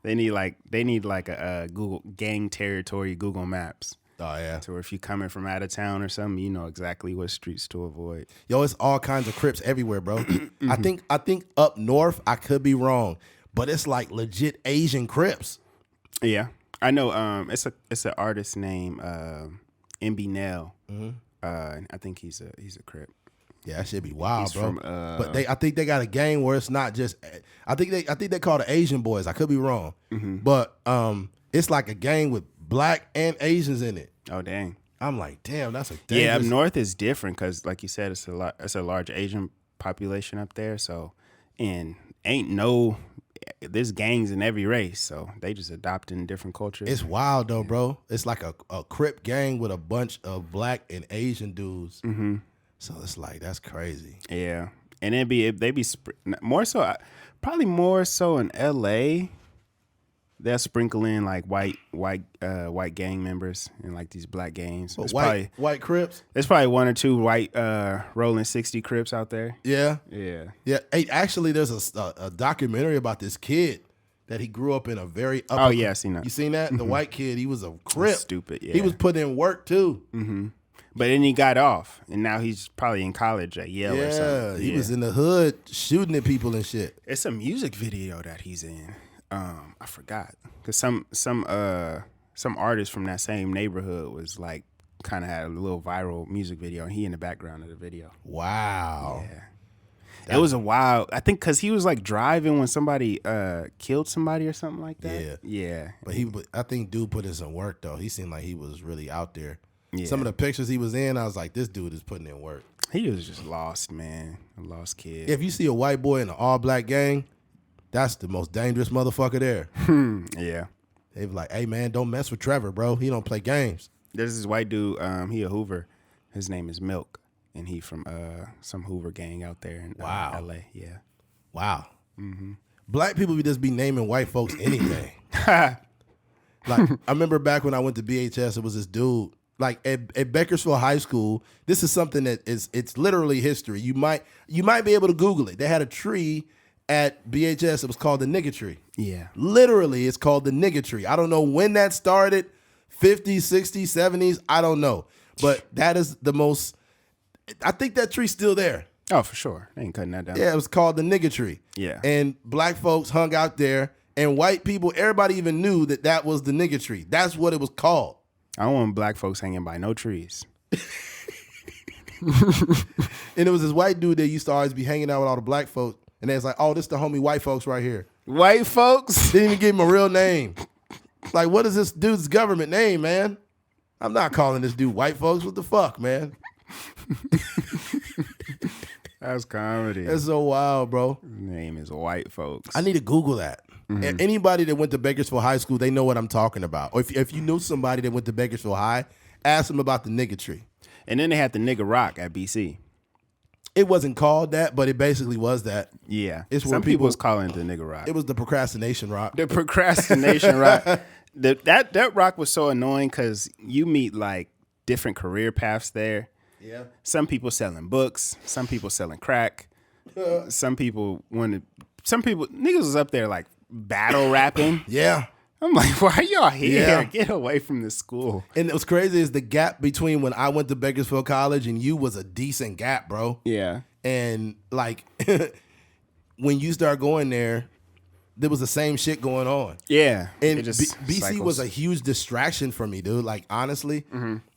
They need a Google gang territory Google Maps. Oh yeah. So if you're coming from out of town or something, you know exactly what streets to avoid. Yo, it's all kinds of Crips everywhere, bro. I think up north, I could be wrong, but it's like legit Asian Crips. Yeah. I know it's an artist named MB Nell. Mm-hmm. I think he's a Crip. Yeah, that should be wild, he's bro. But I think they got a gang where it's not just. I think they call it Asian boys. I could be wrong, but it's like a gang with Black and Asians in it. Oh dang! I'm like, damn, that's a dangerous. Yeah. Up north is different because, like you said, it's a large Asian population up there. So, and ain't no there's gangs in every race, so they just adopting different cultures. It's wild though, bro. It's like a Crip gang with a bunch of black and Asian dudes. Mm-hmm. So it's like, that's crazy. Yeah, and they be more so, probably more so in L.A. They'll sprinkle in like white gang members and like these black gangs. White Crips. There's probably one or two white rolling 60 Crips out there. Yeah. Yeah. Hey, actually, there's a documentary about this kid that he grew up in a very Oh yeah, I seen that. You seen that? Mm-hmm. The white kid, he was a Crip. That's stupid. Yeah. He was putting in work too. Mm-hmm. But then he got off, and now he's probably in college at Yale or something. He was in the hood shooting at people and shit. It's a music video that he's in. I forgot, because some artist from that same neighborhood was like kind of had a little viral music video, and he in the background of the video. Wow. Yeah. It was a wild. I think because he was like driving when somebody killed somebody or something like that. Yeah. But I think dude put in some work though. He seemed like he was really out there. Yeah. Some of the pictures he was in, I was like, this dude is putting in work. He was just lost, man. A lost kid. If you see a white boy in an all black gang, that's the most dangerous motherfucker there. Yeah. They be like, hey, man, don't mess with Trevor, bro. He don't play games. There's this white dude, he a Hoover. His name is Milk, and he from some Hoover gang out there in L.A. Yeah. Wow. Mm-hmm. Black people would just be naming white folks anything. Like, I remember back when I went to BHS, it was this dude, like at Bakersfield High School. This is something that it's literally history. You might be able to Google it. They had a tree at BHS, it was called the nigga tree. Yeah. Literally, it's called the nigga tree. I don't know when that started, 50s, 60s, 70s, I don't know. But that is the most, I think that tree's still there. Oh, for sure. They ain't cutting that down. Yeah, it was called the nigga tree. Yeah. And black folks hung out there, and white people, everybody even knew that was the nigga tree. That's what it was called. I don't want black folks hanging by no trees. And it was this white dude that used to always be hanging out with all the black folks. And it's like, oh, this the homie white folks right here. White folks? Didn't even give him a real name. Like, what is this dude's government name, man? I'm not calling this dude white folks. What the fuck, man? That's comedy. That's so wild, bro. His name is white folks. I need to Google that. Mm-hmm. Anybody that went to Bakersfield High School, they know what I'm talking about. Or if you knew somebody that went to Bakersfield High, ask them about the nigga tree. And then they had the nigga rock at BC. It wasn't called that, but it basically was that. Yeah. It's Some people was calling it the nigga rock. It was the procrastination rock. The procrastination rock. That rock was so annoying because you meet like different career paths there. Yeah. Some people selling books. Some people selling crack. Some people niggas was up there like battle rapping. Yeah. I'm like, why y'all here? Yeah. Get away from the school. And what's crazy is the gap between when I went to Bakersfield College and you was a decent gap, bro. Yeah. And like when you start going there was the same shit going on. Yeah. And BC was a huge distraction for me, dude. Like honestly,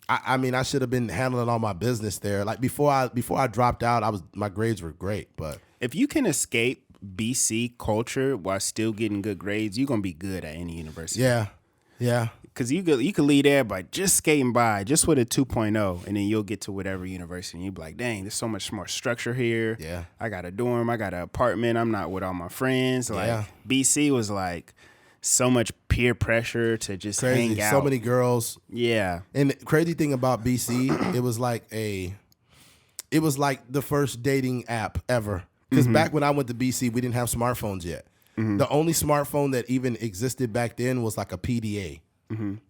I mean, I should have been handling all my business there. Like before I dropped out, my grades were great. But if you can escape BC culture while still getting good grades, you're gonna be good at any university. Yeah. Because you could leave there by just skating by, just with a 2.0, and then you'll get to whatever university, and you'll be like, dang, there's so much more structure here. Yeah. I got a dorm, I got an apartment, I'm not with all my friends. Like BC was like so much peer pressure to just hang out. So many girls. Yeah. And the crazy thing about BC, it was like the first dating app ever. Because back when I went to BC, we didn't have smartphones yet. The only smartphone that even existed back then was like a PDA.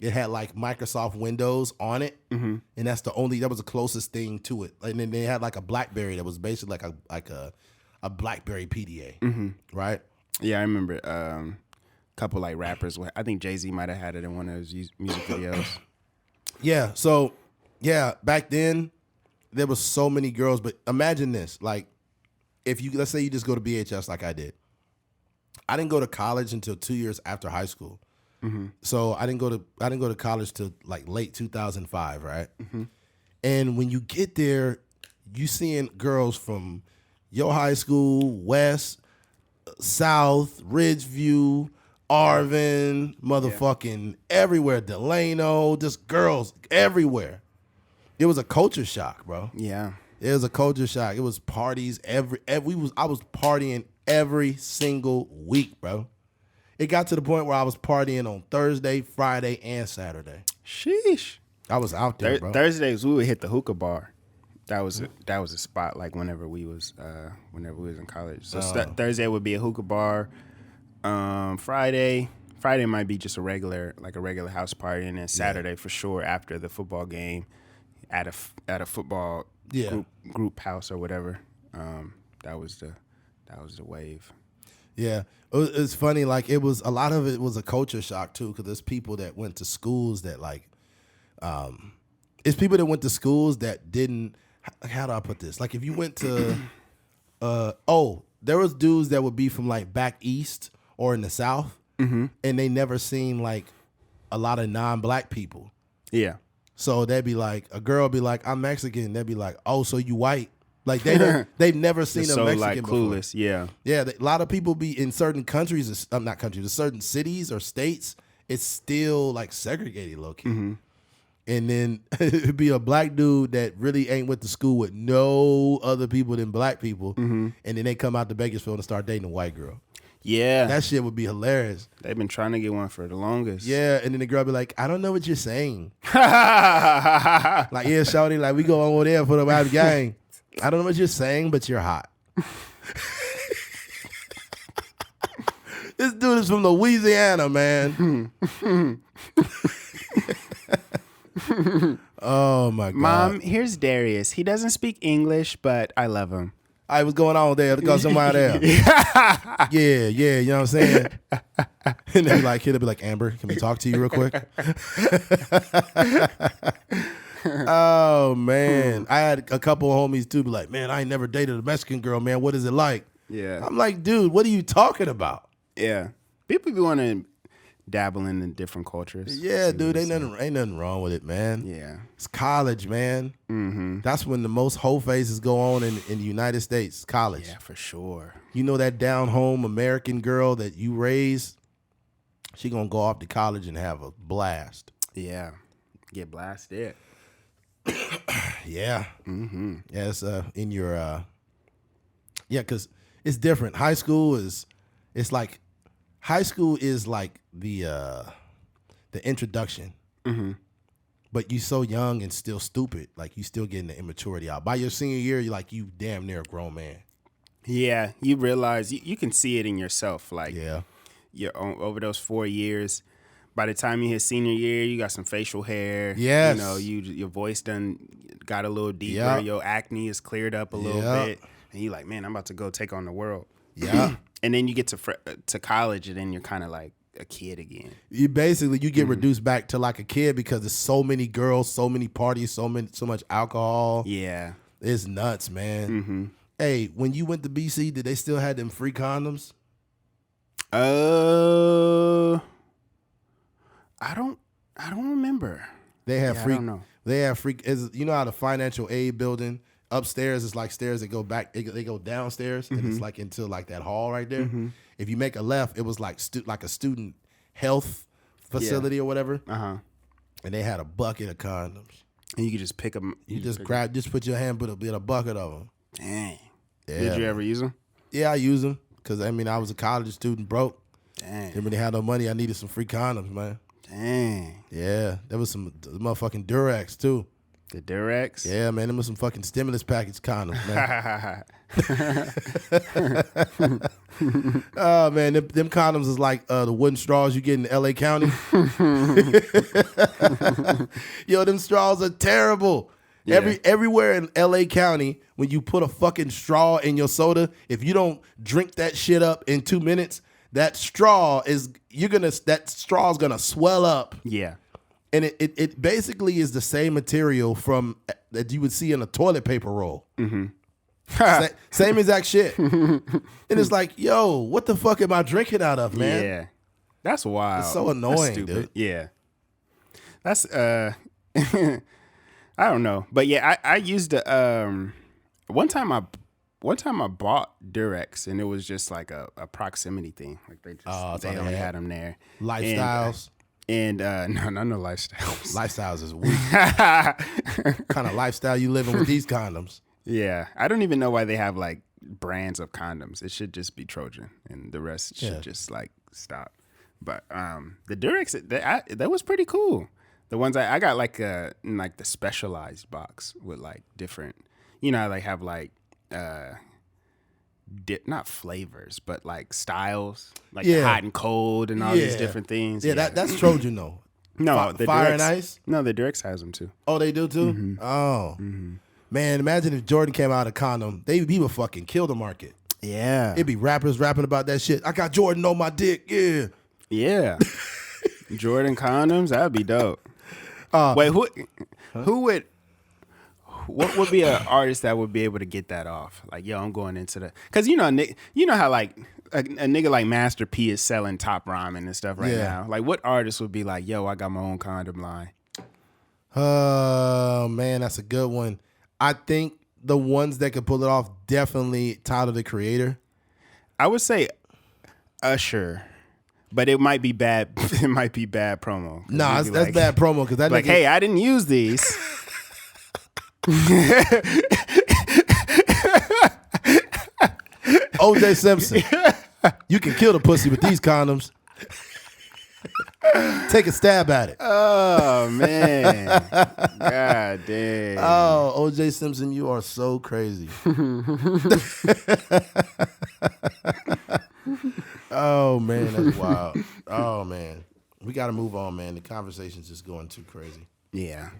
It had like Microsoft Windows on it, and that was the closest thing to it. And then they had like a BlackBerry that was basically like a BlackBerry PDA, right? Yeah, I remember a couple like rappers. I think Jay-Z might have had it in one of his music videos. Yeah, so yeah, back then there was so many girls. But imagine this, like let's say you just go to BHS like I did. I didn't go to college until 2 years after high school. So I didn't go to college till like late 2005, right? And when you get there, you seeing girls from your high school, West, South, Ridgeview, Arvin, motherfucking everywhere, Delano, just girls everywhere. It was a culture shock, bro. Yeah. It was a culture shock. It was parties I was partying every single week, bro. It got to the point where I was partying on Thursday, Friday, and Saturday. Sheesh. I was out there, bro. Thursdays we would hit the hookah bar. That was a spot like whenever we was in college. So Thursday would be a hookah bar. Friday might be just a regular house party, and then Saturday for sure after the football game at a football group house or whatever. That was the wave. Yeah, it's funny. Like a lot of it was a culture shock too, because there's people that went to schools that it's people that went to schools that didn't. How do I put this? Like if you went to, there was dudes that would be from like back east or in the South, and they never seen like a lot of non-black people. Yeah. So they'd be like, a girl would be like, I'm Mexican. They'd be like, oh, so you white? Like they've never seen a Mexican like clueless, before. Yeah. Yeah, a lot of people be in certain countries, not countries, certain cities or states, it's still like segregated low key. Mm-hmm. And then it'd be a black dude that really ain't went to school with no other people than black people. Mm-hmm. And then they come out to Bakersfield and start dating a white girl. Yeah. That shit would be hilarious. They've been trying to get one for the longest. Yeah, and then the girl be like, I don't know what you're saying. Like, yeah, shawty, like, we go over there for the wild gang. I don't know what you're saying, but you're hot. This dude is from Louisiana, man. Oh, my God. Mom, here's Darius. He doesn't speak English, but I love him. All right, what's going on there? Let's go somewhere there. Yeah, you know what I'm saying? And then he'll be like, Amber, can we talk to you real quick? Oh, man. I had a couple of homies, too, be like, man, I ain't never dated a Mexican girl, man. What is it like? Yeah. I'm like, dude, what are you talking about? Yeah. People be wanting to dabble in the different cultures. Yeah, dude, ain't nothing wrong with it, man. Yeah. It's college, man. Mm-hmm. That's when the most whole phases go on in the United States, college. Yeah, for sure. You know that down-home American girl that you raised? She gonna go off to college and have a blast. Yeah. Get blasted. Yeah. Mm-hmm. Yeah, it's in your... yeah, because it's different. High school is like the introduction. Mm-hmm. But you so young and still stupid. Like, you still getting the immaturity out. By your senior year, you damn near a grown man. Yeah, you realize you can see it in yourself. Like, yeah, you're over those 4 years. By the time you hit senior year, you got some facial hair. Yes. You know, your voice done got a little deeper. Yep. Your acne is cleared up a little bit. And you're like, man, I'm about to go take on the world. Yeah. And then you get to college, and then you're kind of like a kid again. You get reduced back to like a kid because there's so many girls, so many parties, so much alcohol. Yeah. It's nuts, man. Mm-hmm. Hey, when you went to BC, did they still have them free condoms? I don't remember. They have free. I don't know. They have free. You know how the financial aid building upstairs is like stairs that go back. They go downstairs, and it's like into like that hall right there. Mm-hmm. If you make a left, it was like a student health facility or whatever. And they had a bucket of condoms, and you could just pick them. You just put your hand, put a bucket of them. Dang. Yeah. Did you ever use them? Yeah, I use them because I was a college student, broke. Dang. Didn't really have no money. I needed some free condoms, man. Dang. Yeah, there was some motherfucking Durex too. The Durex? Yeah, man, them was some fucking stimulus package condoms, man. Oh, man, them condoms is like the wooden straws you get in L.A. County. Yo, them straws are terrible. Yeah. Everywhere in L.A. County, when you put a fucking straw in your soda, if you don't drink that shit up in 2 minutes, that straw is gonna swell up. Yeah. And it basically is the same material that you would see in a toilet paper roll. Mm-hmm. Same exact shit. And it's like, yo, what the fuck am I drinking out of, man? Yeah. That's wild. It's so annoying, dude. Yeah. That's I don't know. But yeah, I used one time I bought Durex, and it was just like a proximity thing. Like they only had them there. Lifestyles. And no lifestyles. Lifestyles is weak. Kind of lifestyle you living with these condoms? Yeah, I don't even know why they have like brands of condoms. It should just be Trojan, and the rest should just like stop. But the Durex, that was pretty cool. The ones I got like the specialized box with like different, you know, they have like not flavors, but like styles, like the hot and cold and all these different things. Yeah, that's Trojan though. No, the Fire Durex, and Ice. No, the Durex has them too. Oh, they do too. Mm-hmm. Oh, man, imagine if Jordan came out a condom, he would fucking kill the market. Yeah, It'd be rappers rapping about that shit. I got Jordan on my dick. Yeah, yeah. Jordan condoms, that'd be dope. Wait, who would? What would be an artist that would be able to get that off? Like, yo, I'm going into the, because you know how like a nigga like Master P is selling Top Ramen and stuff right now. Like, what artist would be like, yo, I got my own condom line? Oh man, that's a good one. I think the ones that could pull it off, definitely Tyler the Creator. I would say Usher. But it might be bad. It might be bad promo. Nah, that's bad promo because that like, hey, I didn't use these. OJ Simpson, you can kill the pussy with these condoms. Take a stab at it. Oh man, god damn. Oh, OJ Simpson, you are so crazy. Oh man, that's wild. Oh man, we got to move on, man. The conversation's just going too crazy. Yeah,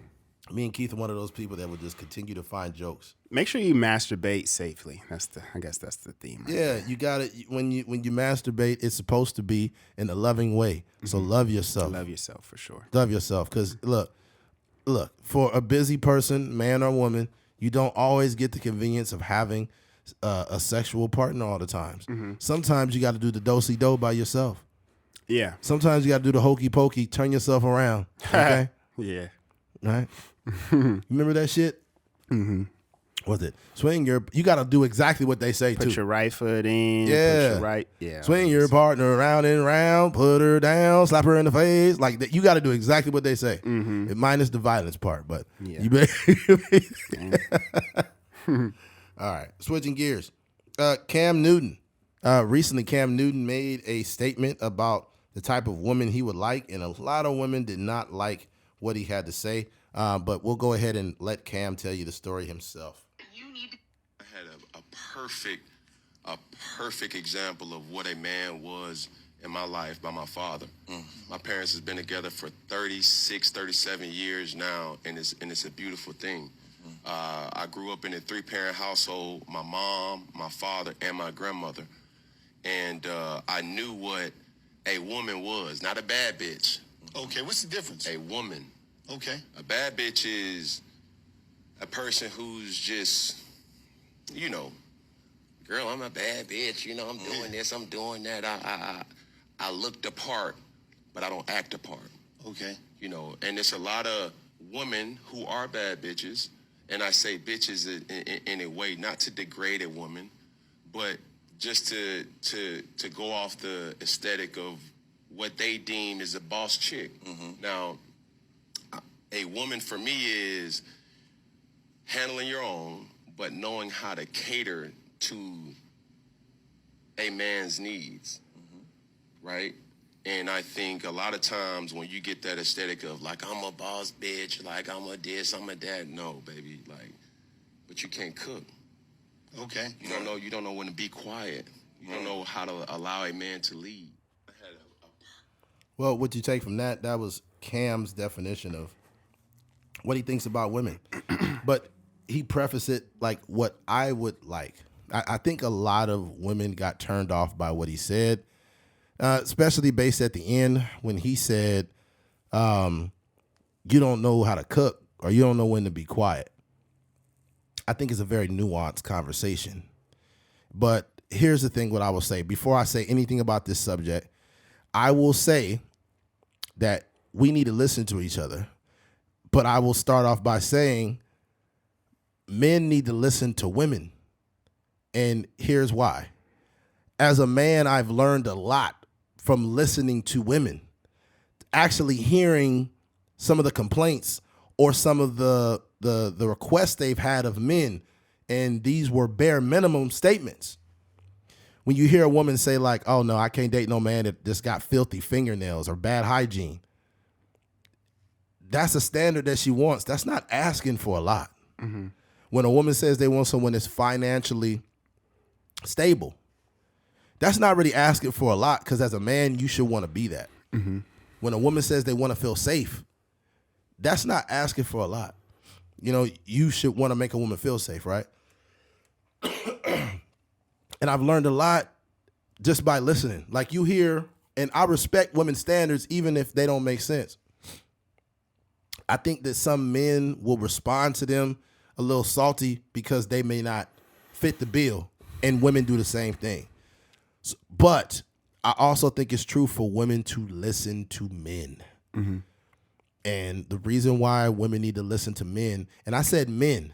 me and Keith are one of those people that will just continue to find jokes. Make sure you masturbate safely. I guess that's the theme. Right there. You got it. When you masturbate, it's supposed to be in a loving way. So love yourself. Love yourself for sure. Love yourself, because look, for a busy person, man or woman, you don't always get the convenience of having a sexual partner all the times. Sometimes you got to do the do-si-do by yourself. Yeah. Sometimes you got to do the hokey pokey, turn yourself around. Okay. Yeah. Right. You remember that shit? What's it? You got to do exactly what they say. Put your right foot in. Yeah. Put your right. Yeah. Swing your partner around and around. Put her down. Slap her in the face. Like that. You got to do exactly what they say. Minus the violence part, but you better. All right, switching gears. Cam Newton. Recently, Cam Newton made a statement about the type of woman he would like, and a lot of women did not like what he had to say. But we'll go ahead and let Cam tell you the story himself. I had a perfect example of what a man was in my life by my father. My parents has been together for 36, 37 years now, and it's a beautiful thing. I grew up in a 3-parent household, my mom, my father, and my grandmother. And I knew what a woman was, not a bad bitch. Okay, what's the difference? A woman. Okay. A bad bitch is a person who's just, you know, girl, I'm a bad bitch, you know, I'm doing this, I'm doing that. I look the part, but I don't act the part. Okay. You know, and there's a lot of women who are bad bitches. And I say bitches in a way, not to degrade a woman, but just to go off the aesthetic of what they deem is a boss chick. Now, a woman for me is handling your own, but knowing how to cater to a man's needs, right? And I think a lot of times when you get that aesthetic of like, I'm a boss bitch, like I'm a this, I'm a that. No, baby, like, but you can't cook. Okay. You don't know when to be quiet. You don't know how to allow a man to lead. Well, what you take from that was Cam's definition of what he thinks about women. But he prefaced it like what I would like. I think a lot of women got turned off by what he said. Especially based at the end when he said, you don't know how to cook or you don't know when to be quiet. I think it's a very nuanced conversation. But here's the thing, what I will say. Before I say anything about this subject, I will say that we need to listen to each other. But I will start off by saying men need to listen to women. And here's why. As a man, I've learned a lot from listening to women, actually hearing some of the complaints or some of the requests they've had of men And these were bare minimum statements. When you hear a woman say like, oh no, I can't date no man that just got filthy fingernails or bad hygiene. That's a standard that she wants. That's not asking for a lot. Mm-hmm. When a woman says they want someone that's financially stable, that's not really asking for a lot, because as a man, you should want to be that. Mm-hmm. When a woman says they want to feel safe, that's not asking for a lot. You know, you should want to make a woman feel safe, right? And I've learned a lot just by listening. Like you hear, and I respect women's standards even if they don't make sense. I think that some men will respond to them a little salty because they may not fit the bill, and women do the same thing. But I also think it's true for women to listen to men. Mm-hmm. And the reason why women need to listen to men, and I said men,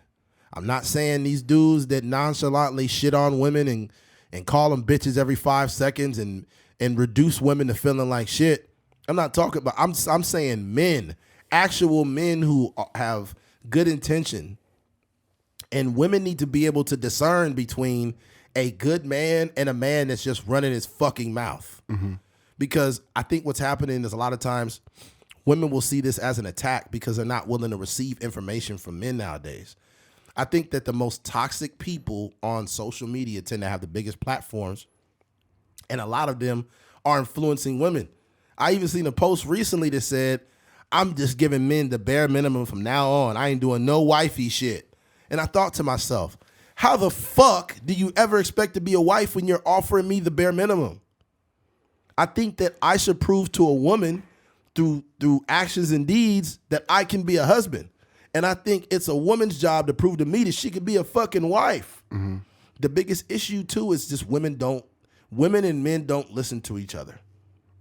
I'm not saying these dudes that nonchalantly shit on women and call them bitches every 5 seconds and reduce women to feeling like shit. I'm not talking about, I'm saying men, actual men who have good intention. And women need to be able to discern between a good man and a man that's just running his fucking mouth. Mm-hmm. Because I think what's happening is a lot of times women will see this as an attack because they're not willing to receive information from men nowadays. I think that the most toxic people on social media tend to have the biggest platforms, and a lot of them are influencing women. I even seen a post recently that said, I'm just giving men the bare minimum from now on. I ain't doing no wifey shit. And I thought to myself, how the fuck do you ever expect to be a wife when you're offering me the bare minimum? I think that I should prove to a woman through actions and deeds that I can be a husband. And I think it's a woman's job to prove to me that she could be a fucking wife. Mm-hmm. The biggest issue too is just women and men don't listen to each other.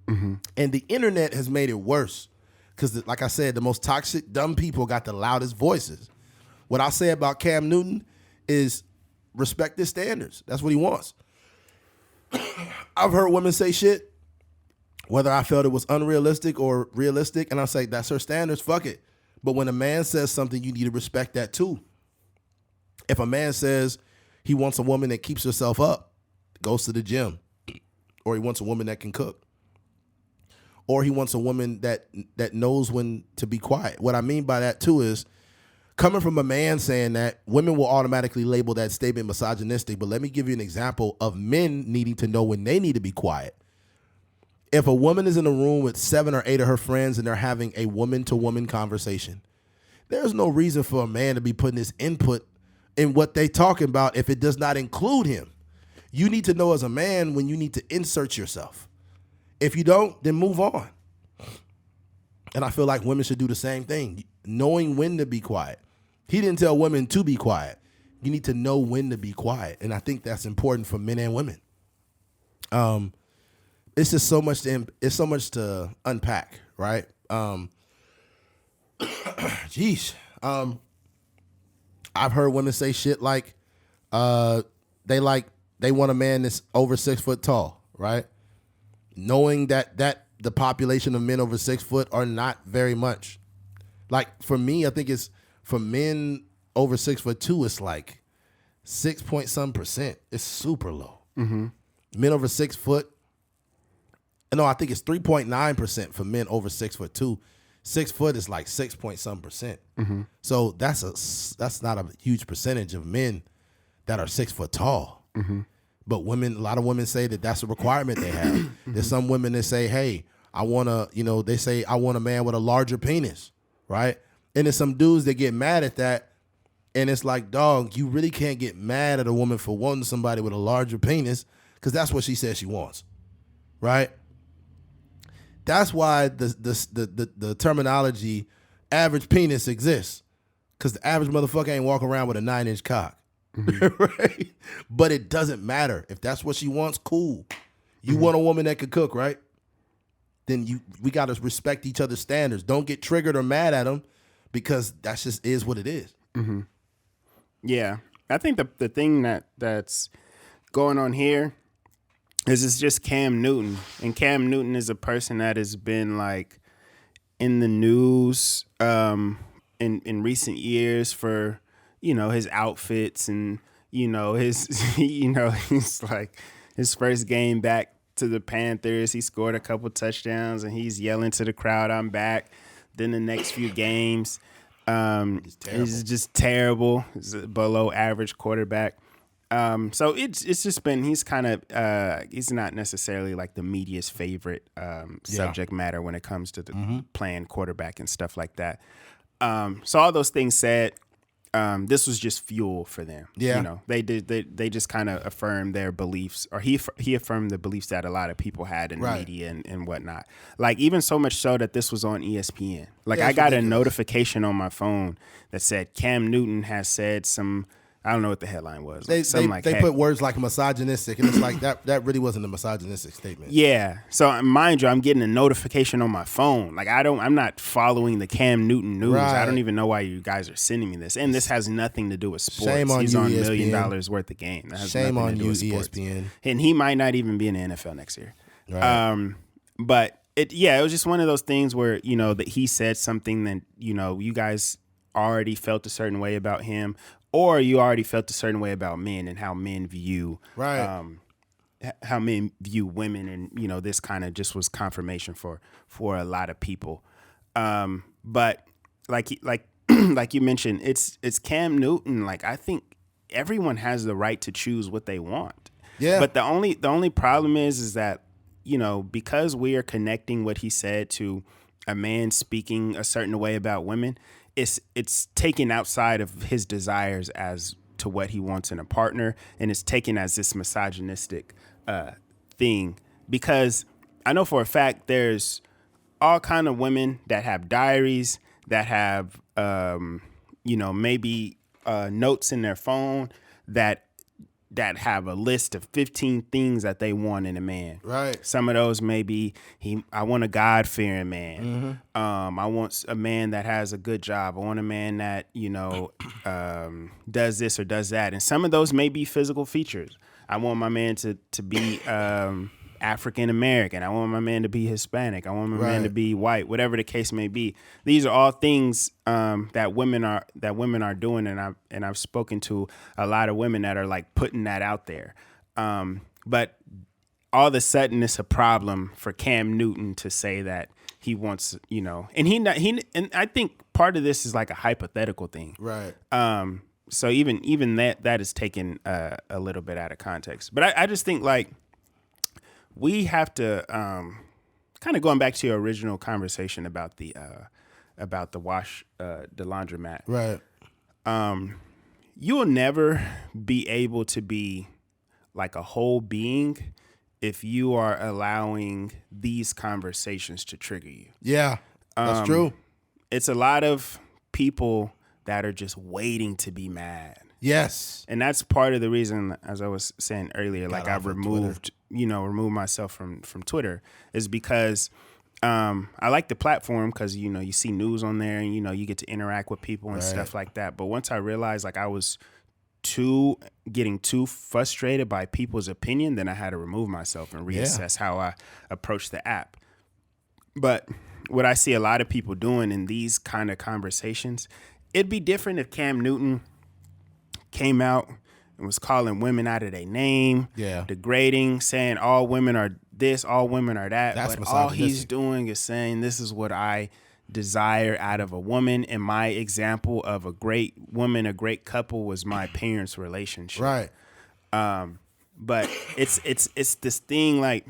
Mm-hmm. And the internet has made it worse because, like I said, the most toxic, dumb people got the loudest voices. What I'll say about Cam Newton is respect his standards. That's what he wants. I've heard women say shit, whether I felt it was unrealistic or realistic, and I say, that's her standards, fuck it. But when a man says something, you need to respect that too. If a man says he wants a woman that keeps herself up, goes to the gym, or he wants a woman that can cook, or he wants a woman that knows when to be quiet. What I mean by that too is, coming from a man saying that, women will automatically label that statement misogynistic. But let me give you an example of men needing to know when they need to be quiet. If a woman is in a room with 7 or 8 of her friends and they're having a woman-to-woman conversation, there's no reason for a man to be putting his input in what they talking about if it does not include him. You need to know as a man when you need to insert yourself. If you don't, then move on. And I feel like women should do the same thing, knowing when to be quiet. He didn't tell women to be quiet. You need to know when to be quiet. And I think that's important for men and women. It's just so much to unpack, right? Jeez. I've heard women say shit like they want a man that's over 6 foot tall, right? Knowing that the population of men over 6 foot are not very much. Like for me, I think it's for men over 6'2", it's like 6 point some percent. It's super low. Mm-hmm. Men over 6 foot. No, I think it's 3.9% for men over 6'2". 6 foot is like 6 point some percent. Mm-hmm. So that's not a huge percentage of men that are 6 foot tall. Mm-hmm. But women, a lot of women say that that's a requirement they have. Mm-hmm. There's some women that say, hey, I want a man with a larger penis, right? And there's some dudes that get mad at that. And it's like, dog, you really can't get mad at a woman for wanting somebody with a larger penis because that's what she says she wants, right? That's why the terminology average penis exists, because the average motherfucker ain't walking around with a 9-inch cock, mm-hmm. right? But it doesn't matter. If that's what she wants, cool. You mm-hmm. want a woman that can cook, right? Then we got to respect each other's standards. Don't get triggered or mad at them because that just is what it is. Mm-hmm. Yeah. I think the thing that's going on here is it's just Cam Newton. And Cam Newton is a person that has been like in the news in recent years for his outfits and, his, he's like his first game back to the Panthers. He scored a couple touchdowns and he's yelling to the crowd, "I'm back." Then the next few games, he's just terrible. He's a below average quarterback. So it's just been, he's kind of, he's not necessarily like the media's favorite subject matter when it comes to the playing quarterback and stuff like that. So all those things said, this was just fuel for them. Yeah. They just kind of affirmed their beliefs, or he affirmed the beliefs that a lot of people had in the media and whatnot. Like, even so much so that this was on ESPN. Like, I got a notification on my phone that said Cam Newton has said some, I don't know what the headline was. They put words like misogynistic, and it's like that really wasn't a misogynistic statement. Yeah. So mind you, I'm getting a notification on my phone. Like, I'm not following the Cam Newton news. Right. I don't even know why you guys are sending me this. And this has nothing to do with sports. Shame on He's you, on $1 ESPN. million worth of game. That has Shame nothing on to do you, with sports. ESPN. And he might not even be in the NFL next year. Right. But it was just one of those things where, that he said something that, you guys already felt a certain way about him, or you already felt a certain way about men and how men view how men view women, and this kind of just was confirmation for a lot of people. But like you mentioned, it's Cam Newton. Like, I think everyone has the right to choose what they want. Yeah. But the only problem is that because we are connecting what he said to a man speaking a certain way about women, it's taken outside of his desires as to what he wants in a partner, and it's taken as this misogynistic thing. Because I know for a fact there's all kind of women that have diaries, that have maybe notes in their phone that have a list of 15 things that they want in a man. Right. Some of those may be, I want a God-fearing man. I want a man that has a good job. I want a man that, does this or does that. And some of those may be physical features. I want my man to be African American. I want my man to be Hispanic. I want my man to be white. Whatever the case may be. These are all things that women are doing, and I've spoken to a lot of women that are like putting that out there. But all of a sudden, it's a problem for Cam Newton to say that he wants, and I think part of this is like a hypothetical thing, Right. So even that is taken a little bit out of context. But I just think, like, we have to kind of going back to your original conversation about the wash, the laundromat. Right. You will never be able to be like a whole being if you are allowing these conversations to trigger you. Yeah, that's true. It's a lot of people that are just waiting to be mad. Yes. And that's part of the reason, as I was saying earlier, like, I've removed myself from Twitter, is because I like the platform because, you see news on there and, you get to interact with people and stuff like that. But once I realized, like, I was getting too frustrated by people's opinion, then I had to remove myself and reassess how I approach the app. But what I see a lot of people doing in these kind of conversations, it'd be different if Cam Newton came out and was calling women out of their name, degrading, saying all women are this, all women are that. But all he's doing is saying, this is what I desire out of a woman. And my example of a great woman, a great couple, was my parents' relationship. Right. But it's this thing, like,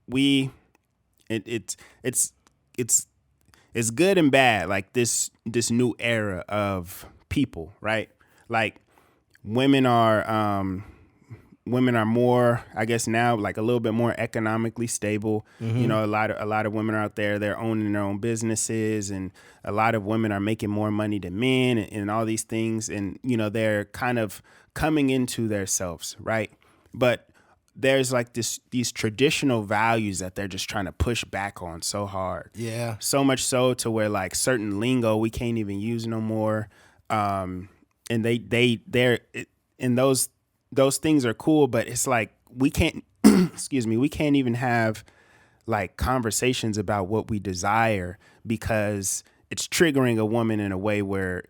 it's good and bad, like this new era of people, right? Like, women are more, I guess now, like, a little bit more economically stable. Mm-hmm. A lot of women are out there, they're owning their own businesses, and a lot of women are making more money than men, and all these things, and they're kind of coming into themselves, right? But there's like these traditional values that they're just trying to push back on so hard. Yeah. So much so to where, like, certain lingo we can't even use no more. And they're and those things are cool, but it's like we can't we can't even have like conversations about what we desire because it's triggering a woman in a way where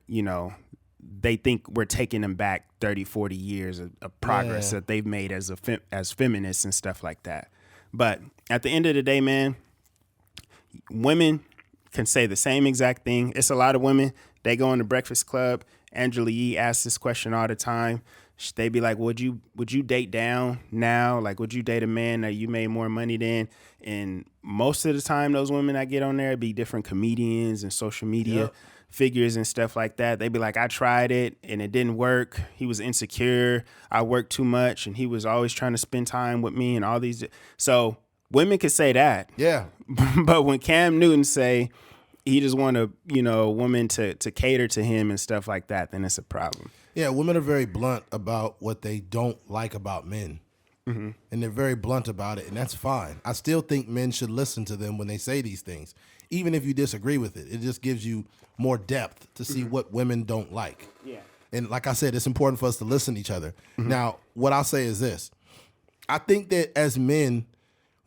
they think we're taking them back 30, 40 years of progress that they've made as as feminists and stuff like that. But at the end of the day, man, women can say the same exact thing. It's a lot of women. They go on the Breakfast Club. Angela Yee asks this question all the time. They be like, would you date down now? Like, would you date a man that you made more money than? And most of the time, those women that get on there be different comedians and social media figures and stuff like that. They be like, I tried it and it didn't work. He was insecure. I worked too much and he was always trying to spend time with me and all these. So women could say that. Yeah. But when Cam Newton say he just want a woman to cater to him and stuff like that, then it's a problem. Yeah, women are very blunt about what they don't like about men. Mm-hmm. And they're very blunt about it, and that's fine. I still think men should listen to them when they say these things, even if you disagree with it. It just gives you more depth to see what women don't like. Yeah. And like I said, it's important for us to listen to each other. Mm-hmm. Now, what I'll say is this. I think that as men,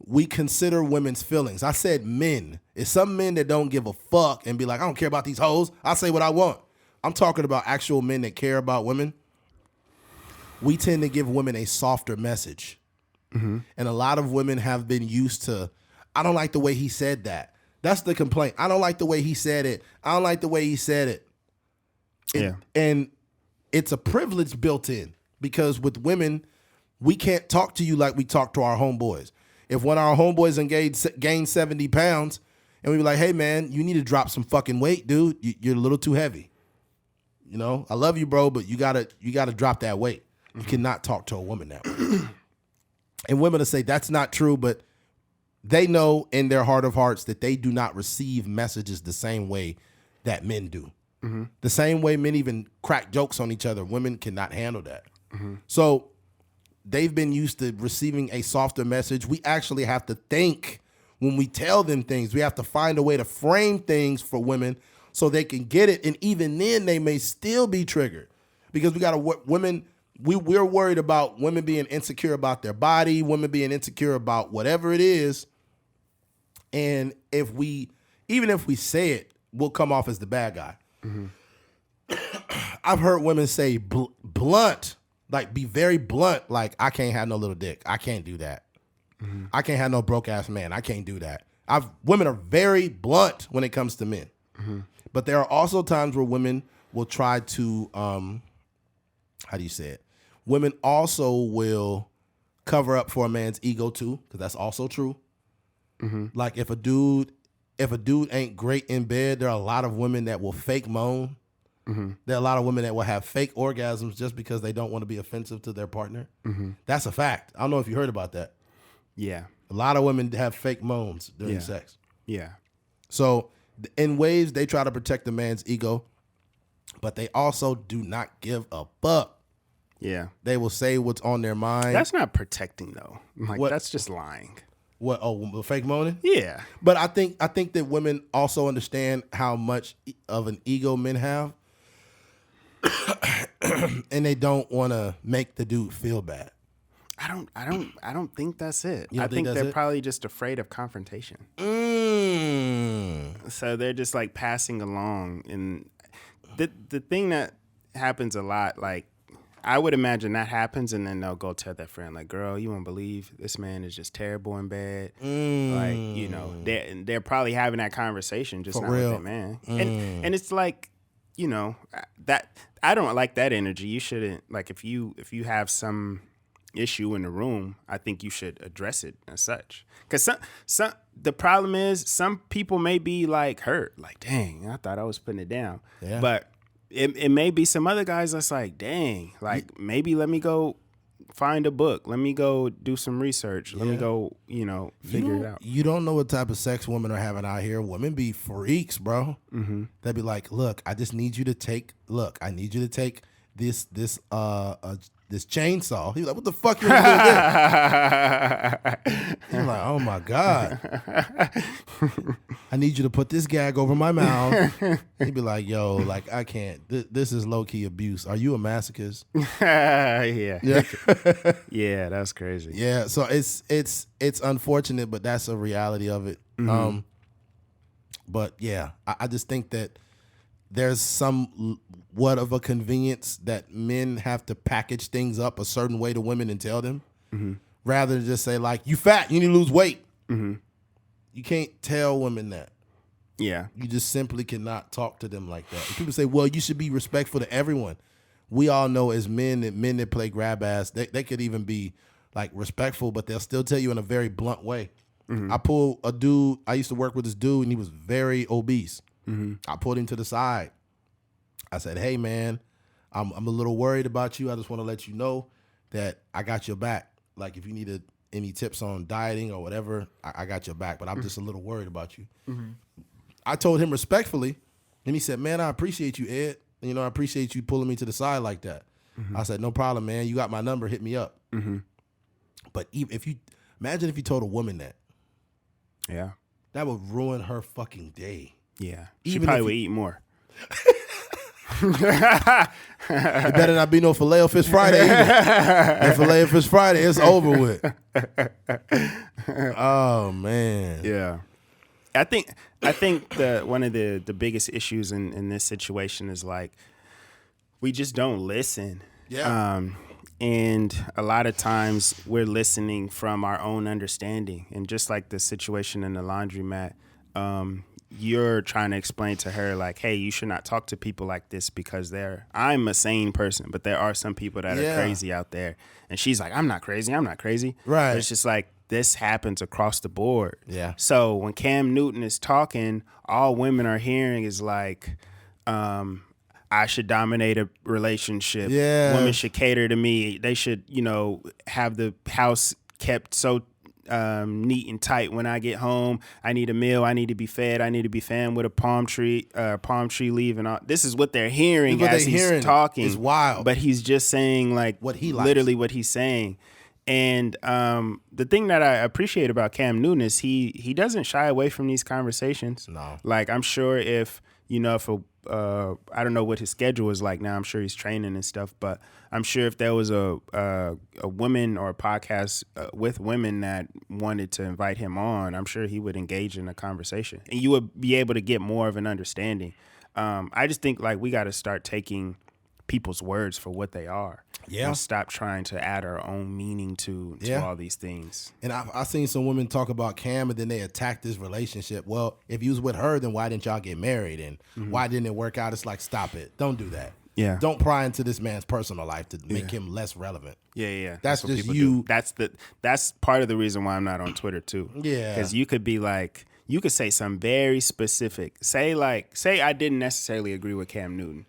we consider women's feelings. I said men. It's some men that don't give a fuck and be like, I don't care about these hoes. I say what I want. I'm talking about actual men that care about women. We tend to give women a softer message. Mm-hmm. And a lot of women have been used to, I don't like the way he said that. That's the complaint. I don't like the way he said it. I don't like the way he said it. And it's a privilege built in because with women, we can't talk to you like we talk to our homeboys. If one of our homeboys gained 70 pounds and we be like, hey, man, you need to drop some fucking weight, dude. You're a little too heavy. You know, I love you, bro, but you gotta drop that weight. You cannot talk to a woman that way. And women will say that's not true, but they know in their heart of hearts that they do not receive messages the same way that men do. Mm-hmm. The same way men even crack jokes on each other, women cannot handle that. Mm-hmm. So they've been used to receiving a softer message. We actually have to think when we tell them things. We have to find a way to frame things for women so they can get it. And even then, they may still be triggered because we got women. We're worried about women being insecure about their body, women being insecure about whatever it is. And even if we say it, we'll come off as the bad guy. Mm-hmm. I've heard women say blunt, like be very blunt, like I can't have no little dick. I can't do that. Mm-hmm. I can't have no broke ass man. I can't do that. Women are very blunt when it comes to men. Mm-hmm. But there are also times where women will try to, how do you say it? Women also will cover up for a man's ego too, because that's also true. Mm-hmm. Like if a dude ain't great in bed, there are a lot of women that will fake moan. Mm-hmm. There are a lot of women that will have fake orgasms just because they don't want to be offensive to their partner. Mm-hmm. That's a fact. I don't know if you heard about that. Yeah. A lot of women have fake moans during sex. Yeah. So in ways, they try to protect the man's ego, but they also do not give a fuck. Yeah. They will say what's on their mind. That's not protecting, though. Like, that's just lying. What? Oh, fake moaning? Yeah. But I think that women also understand how much of an ego men have, and they don't want to make the dude feel bad. I don't think that's it. I think that's they're it? probably just afraid of confrontation. So they're just like passing along. And the thing that happens a lot, like I would imagine that happens, and then they'll go tell their friend, like, "Girl, you won't believe this man is just terrible in bed." Like, you know, they're probably having that conversation just For not real. with that man. And it's like, you know, that I don't like that energy. You shouldn't, like, if you have some issue in the room, I think you should address it as such. Because the problem is some people may be like hurt, like, dang, I thought I was putting it down. Yeah. But it may be some other guys that's like, dang, like maybe let me go find a book. Let me go do some research. Let me go, figure it out. You don't know what type of sex women are having out here. Women be freaks, bro. Mm-hmm. They'd be like, look, I need you to take this chainsaw. He's like, what the fuck you want to do with that? He's like, oh my God. I need you to put this gag over my mouth. He'd be like, yo, like, I can't. This is low-key abuse. Are you a masochist? Yeah. Yeah, that's crazy. Yeah, so it's unfortunate, but that's a reality of it. Mm-hmm. But yeah, I just think that there's somewhat of a convenience that men have to package things up a certain way to women and tell them, rather than just say like, you fat, you need to lose weight. You can't tell women that. Yeah. You just simply cannot talk to them like that. And people say, well, you should be respectful to everyone. We all know as men that play grab ass, they could even be like respectful, but they'll still tell you in a very blunt way. I pulled a dude, I used to work with this dude, and he was very obese. I pulled him to the side. I said, hey, man, I'm a little worried about you. I just want to let you know that I got your back. Like, if you need any tips on dieting or whatever, I got your back, but I'm just a little worried about you. I told him respectfully, and he said, man, I appreciate you, Ed. You know, I appreciate you pulling me to the side like that. I said, no problem, man. You got my number. Hit me up. But even imagine if you told a woman that. Yeah. That would ruin her fucking day. Yeah. She Even probably if would eat more. It better not be no Filet-O-Fish Friday either. And Filet-O-Fish Friday, it's over with. Oh, man. Yeah. I think one of the biggest issues in this situation is like we just don't listen. Yeah. And a lot of times we're listening from our own understanding. And just like the situation in the laundromat, you're trying to explain to her like, hey, you should not talk to people like this because I'm a sane person, but there are some people that are crazy out there. And she's like, I'm not crazy. Right. But it's just like, this happens across the board. Yeah. So when Cam Newton is talking, all women are hearing is like, I should dominate a relationship. Yeah. Women should cater to me. They should, have the house kept so neat and tight when I get home. I need a meal. I need to be fed. I need to be fanned with a palm tree leaf and all. This is what they're hearing as he's talking. It's wild. But he's just saying like what he likes. Literally what he's saying. And the thing that I appreciate about Cam Newton is he doesn't shy away from these conversations. No. Like I'm sure if I don't know what his schedule is like now. I'm sure he's training and stuff, but I'm sure if there was a woman or a podcast with women that wanted to invite him on, I'm sure he would engage in a conversation, and you would be able to get more of an understanding. I just think like we got to start taking people's words for what they are. Yeah. And stop trying to add our own meaning to all these things. And I've seen some women talk about Cam and then they attack this relationship. Well, if you was with her, then why didn't y'all get married? And why didn't it work out? It's like, stop it. Don't do that. Yeah. Don't pry into this man's personal life to make him less relevant. Yeah. That's what just people you. Do. That's part of the reason why I'm not on Twitter too. Yeah. Because you could be like, you could say something very specific. Say I didn't necessarily agree with Cam Newton.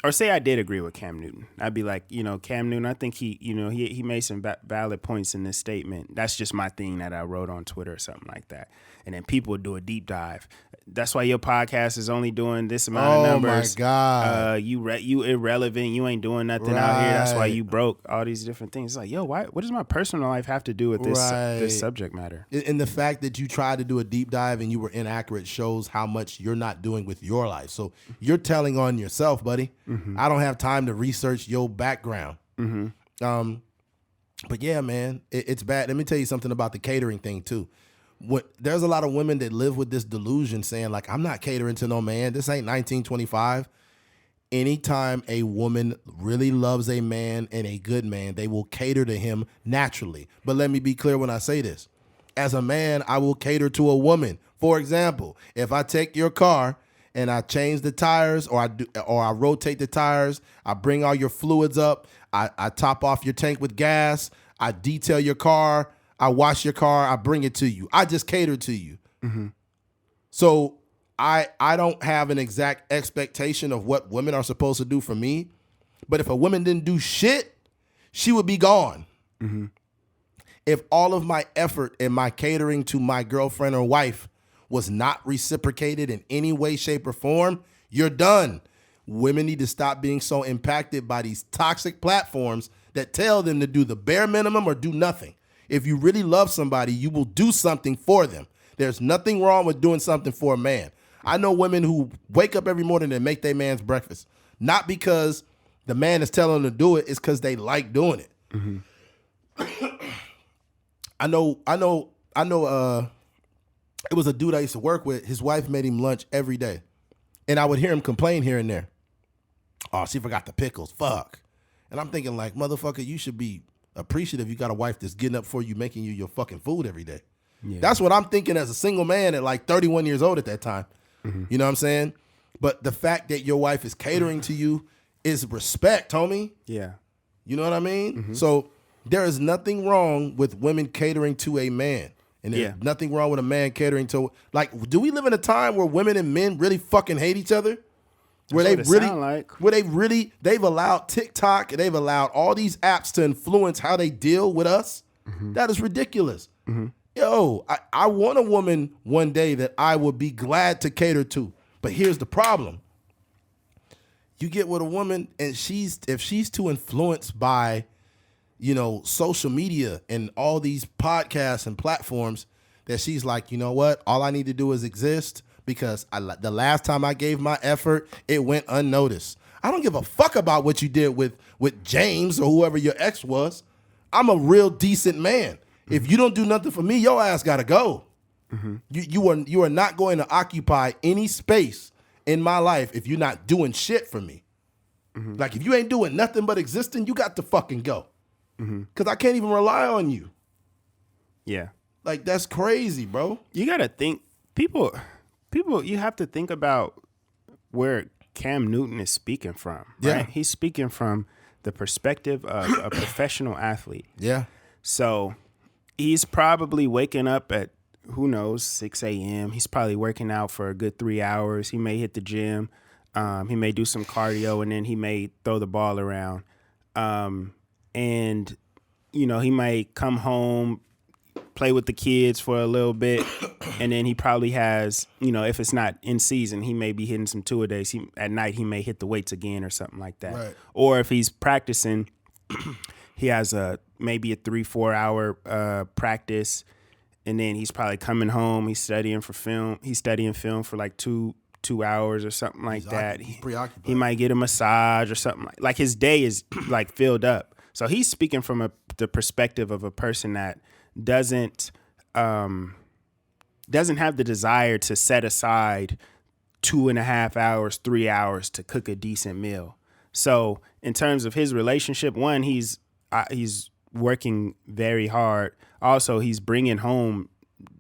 Or say I did agree with Cam Newton. I'd be like, Cam Newton, I think he made some valid points in this statement. That's just my thing that I wrote on Twitter or something like that. And then people would do a deep dive. That's why your podcast is only doing this amount of numbers. Oh, my God. You irrelevant. You ain't doing nothing out here. That's why you broke. All these different things. It's like, yo, what does my personal life have to do with this subject matter? And the fact that you tried to do a deep dive and you were inaccurate shows how much you're not doing with your life. So you're telling on yourself, buddy. I don't have time to research your background. But yeah, man, it's bad. Let me tell you something about the catering thing too. There's a lot of women that live with this delusion saying like, I'm not catering to no man. This ain't 1925. Anytime a woman really loves a man and a good man, they will cater to him naturally. But let me be clear when I say this. As a man, I will cater to a woman. For example, if I take your car and I change the tires or I rotate the tires, I bring all your fluids up, I top off your tank with gas, I detail your car, I wash your car, I bring it to you. I just cater to you. So I don't have an exact expectation of what women are supposed to do for me. But if a woman didn't do shit, she would be gone. If all of my effort and my catering to my girlfriend or wife was not reciprocated in any way, shape, or form, you're done. Women need to stop being so impacted by these toxic platforms that tell them to do the bare minimum or do nothing. If you really love somebody, you will do something for them. There's nothing wrong with doing something for a man. I know women who wake up every morning and make their man's breakfast. Not because the man is telling them to do it, it's because they like doing it. I know, it was a dude I used to work with. His wife made him lunch every day. And I would hear him complain here and there. Oh, she forgot the pickles. Fuck. And I'm thinking like, motherfucker, you should be appreciative you got a wife that's getting up for you, making you your fucking food every day. Yeah. That's what I'm thinking as a single man at like 31 years old at that time. Mm-hmm. You know what I'm saying? But the fact that your wife is catering to you is respect, homie. Yeah. You know what I mean? Mm-hmm. So there is nothing wrong with women catering to a man. And there's nothing wrong with a man catering to, like, do we live in a time where women and men really fucking hate each other? Where they've allowed TikTok and they've allowed all these apps to influence how they deal with us? Mm-hmm. That is ridiculous. Mm-hmm. Yo, I want a woman one day that I would be glad to cater to. But here's the problem. You get with a woman and if she's too influenced by, you know, social media and all these podcasts and platforms that she's like, you know what? All I need to do is exist because the last time I gave my effort, it went unnoticed. I don't give a fuck about what you did with James or whoever your ex was. I'm a real decent man. Mm-hmm. If you don't do nothing for me, your ass got to go. Mm-hmm. You are not going to occupy any space in my life if you're not doing shit for me. Mm-hmm. Like, if you ain't doing nothing but existing, you got to fucking go. Because I can't even rely on you. Yeah. Like, that's crazy, bro. You got to think, people, you have to think about where Cam Newton is speaking from, right? Yeah. He's speaking from the perspective of a professional athlete. Yeah. So he's probably waking up at, who knows, 6 a.m. He's probably working out for a good 3 hours. He may hit the gym. He may do some cardio, and then he may throw the ball around. And, you know, he might come home, play with the kids for a little bit, and then he probably has, you know, if it's not in season, he may be hitting some two-a-days. At night, he may hit the weights again or something like that. Right. Or if he's practicing, he has maybe a 3-4 hour practice, and then he's probably coming home. He's studying film for like two hours or something like that. He's preoccupied. He might get a massage or something. Like his day is like filled up. So he's speaking from the perspective of a person that doesn't have the desire to set aside 2.5 hours, 3 hours to cook a decent meal. So in terms of his relationship, one, he's working very hard. Also, he's bringing home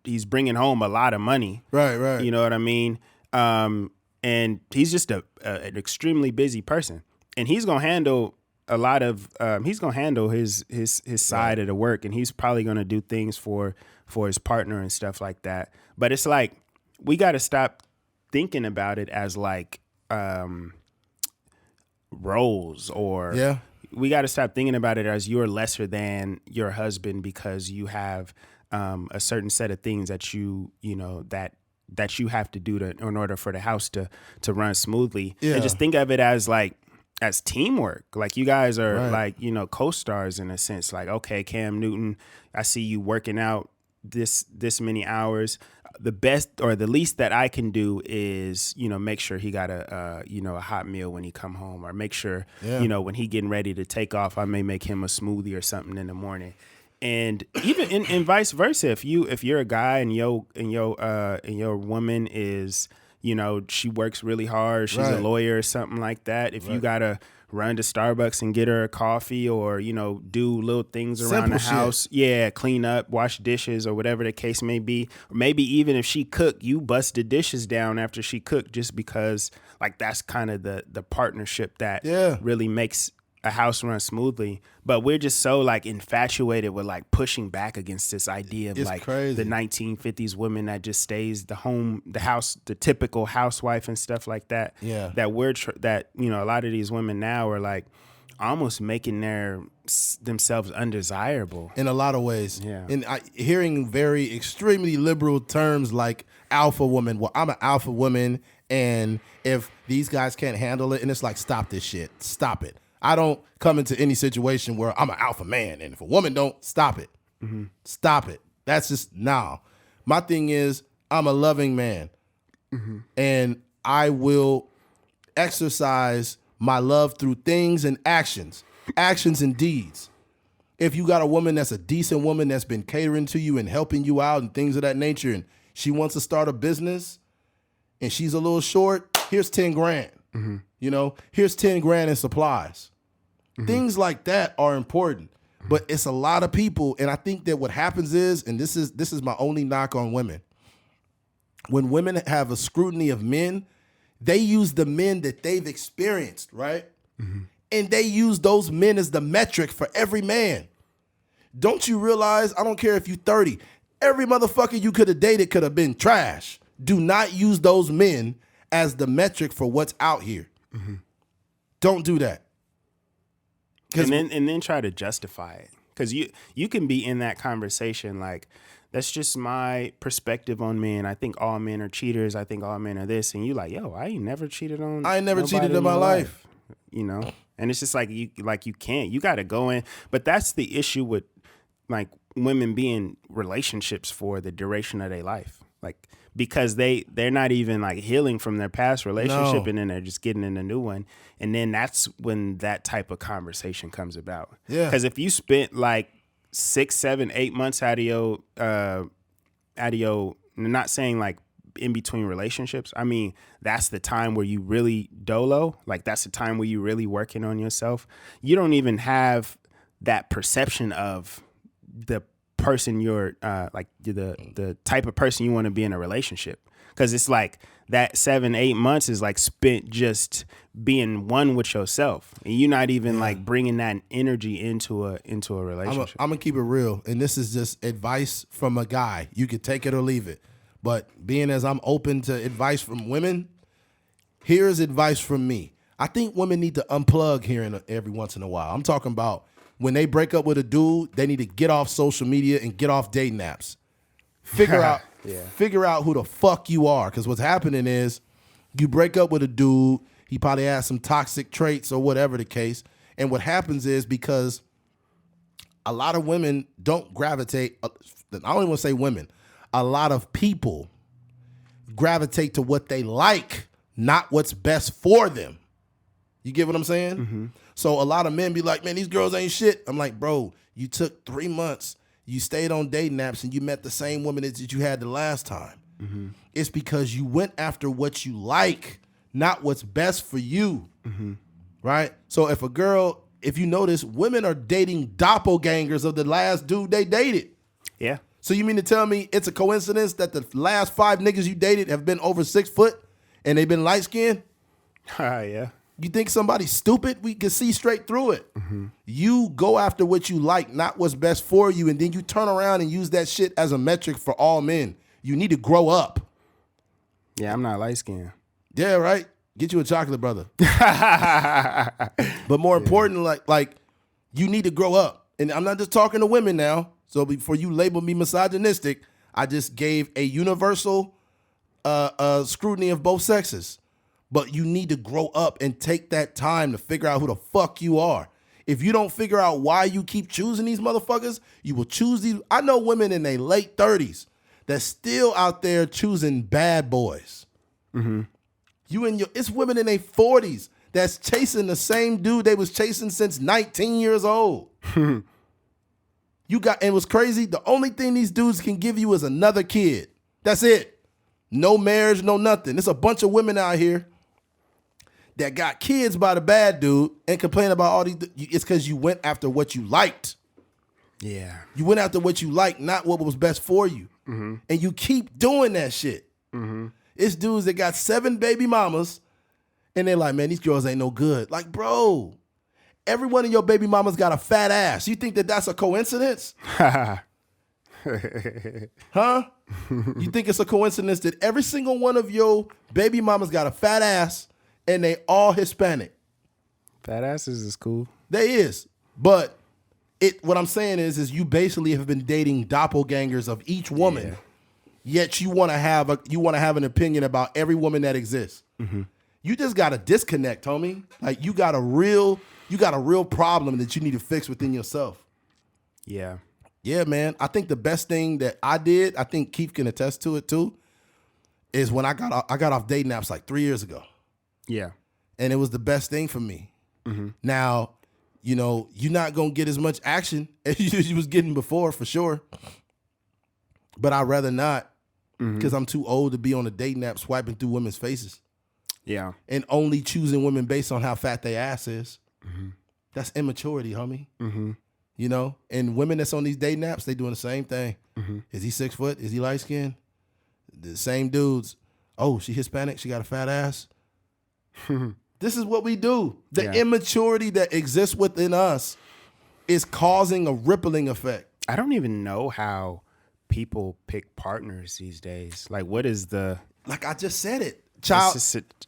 a lot of money. Right. You know what I mean? And he's just an extremely busy person, and he's gonna handle a lot of his side of the work, and he's probably gonna do things for his partner and stuff like that. But it's like, we got to stop thinking about it as like roles, or we got to stop thinking about it as you're lesser than your husband because you have a certain set of things that you you have to do in order for the house to run smoothly. And just think of it as like, as teamwork. Like, you guys are like, you know, co-stars in a sense. Like, okay, Cam Newton, I see you working out this many hours. The best or the least that I can do is, you know, make sure he got a hot meal when he come home, or make sure, you know, when he getting ready to take off, I may make him a smoothie or something in the morning. And even in vice versa, if you're a guy and your woman is, you know, she works really hard, she's a lawyer or something like that. If you gotta run to Starbucks and get her a coffee, or, you know, do little things around the house, clean up, wash dishes, or whatever the case may be. Or maybe even if she cook, you bust the dishes down after she cooked, just because, like, that's kind of the partnership that really makes a house run smoothly. But we're just so like infatuated with like pushing back against this idea of like crazy. The 1950s woman that just stays the house, the typical housewife and stuff like that. Yeah. That you know, a lot of these women now are like almost making themselves undesirable in a lot of ways. Yeah. And hearing very extremely liberal terms like alpha woman. Well, I'm an alpha woman, and if these guys can't handle it, and it's like, stop this shit. Stop it. I don't come into any situation where I'm an alpha man, and if a woman don't, stop it. Mm-hmm. Stop it. That's just, nah. My thing is, I'm a loving man, and I will exercise my love through things and actions and deeds. If you got a woman that's a decent woman that's been catering to you and helping you out and things of that nature, and she wants to start a business and she's a little short, Here's 10 grand. You know, here's 10 grand in supplies. Things like that are important. But it's a lot of people, and I think that what happens is, and this is my only knock on women. When women have a scrutiny of men, they use the men that they've experienced, right? And they use those men as the metric for every man. Don't you realize, I don't care if you're 30, every motherfucker you could have dated could have been trash. Do not use those men as the metric for what's out here. Don't do that. And then try to justify it. Because you can be in that conversation like, that's just my perspective on men. I think all men are cheaters. I think all men are this. And you like, yo, I ain't never cheated on. I ain't never cheated in my life. You know? And it's just like you can't. You got to go in. But that's the issue with like women being relationships for the duration of their life. Like, because they're not even like healing from their past relationship, and then they're just getting in a new one. And then that's when that type of conversation comes about. Yeah. Because if you spent like 6, 7, 8 months out of your, not saying like in between relationships, I mean, that's the time where you really dolo. Like, that's the time where you really working on yourself. You don't even have that perception of the person you're like the type of person you want to be in a relationship, because it's like that 7, 8 months is like spent just being one with yourself, and you're not even like bringing that energy into a relationship. I'm gonna keep it real, and this is just advice from a guy. You could take it or leave it, but being as I'm open to advice from women, here's advice from me. I think women need to unplug here every once in a while. I'm talking about when they break up with a dude, they need to get off social media and get off dating apps. Figure out who the fuck you are. Because what's happening is you break up with a dude, he probably has some toxic traits or whatever the case. And what happens is, because a lot of women don't gravitate, I don't even want to say women, a lot of people gravitate to what they like, not what's best for them. You get what I'm saying? So a lot of men be like, man, these girls ain't shit. I'm like, bro, you took 3 months, you stayed on dating apps, and you met the same woman that you had the last time. It's because you went after what you like, not what's best for you, right? So if you notice, women are dating doppelgangers of the last dude they dated. Yeah. So you mean to tell me it's a coincidence that the last 5 niggas you dated have been over 6 foot and they've been light skinned? Yeah. You think somebody's stupid? We can see straight through it. You go after what you like, not what's best for you, and then you turn around and use that shit as a metric for all men. You need to grow up. Yeah, I'm not light skinned. Yeah, right? Get you a chocolate brother. But more important, like you need to grow up. And I'm not just talking to women now. So before you label me misogynistic, I just gave a universal scrutiny of both sexes. But you need to grow up and take that time to figure out who the fuck you are. If you don't figure out why you keep choosing these motherfuckers, you will choose these. I know women in their late 30s that's still out there choosing bad boys. It's women in their 40s that's chasing the same dude they was chasing since 19 years old. And what's crazy, the only thing these dudes can give you is another kid. That's it. No marriage, no nothing. There's a bunch of women out here that got kids by the bad dude and complain about all these. It's because you went after what you liked. Yeah. You went after what you liked, not what was best for you. And you keep doing that shit. It's dudes that got 7 baby mamas and they're like, man, these girls ain't no good. Like, bro, every one of your baby mamas got a fat ass. You think that that's a coincidence? Huh? You think it's a coincidence that every single one of your baby mamas got a fat ass and they all Hispanic? Fat asses is cool. They is. But what I'm saying is you basically have been dating doppelgangers of each woman. Yet you want to have an opinion about every woman that exists. You just got a disconnect, homie. Like you got a real problem that you need to fix within yourself. Yeah. Yeah, man. I think the best thing that I did, I think Keith can attest to it too, is when I got off dating apps like 3 years ago. Yeah. And it was the best thing for me. Now, you're not going to get as much action as you was getting before, for sure. But I'd rather not, because I'm too old to be on a dating app swiping through women's faces. Yeah. and only choosing women based on how fat their ass is. That's immaturity, homie. You know, and women that's on these dating apps, they doing the same thing. Is he 6 foot? Is he light skinned? The same dudes. Oh, she Hispanic. She got a fat ass. This is what we do. The immaturity that exists within us is causing a rippling effect. I don't even know how people pick partners these days. Like, what is the... Like I just said it.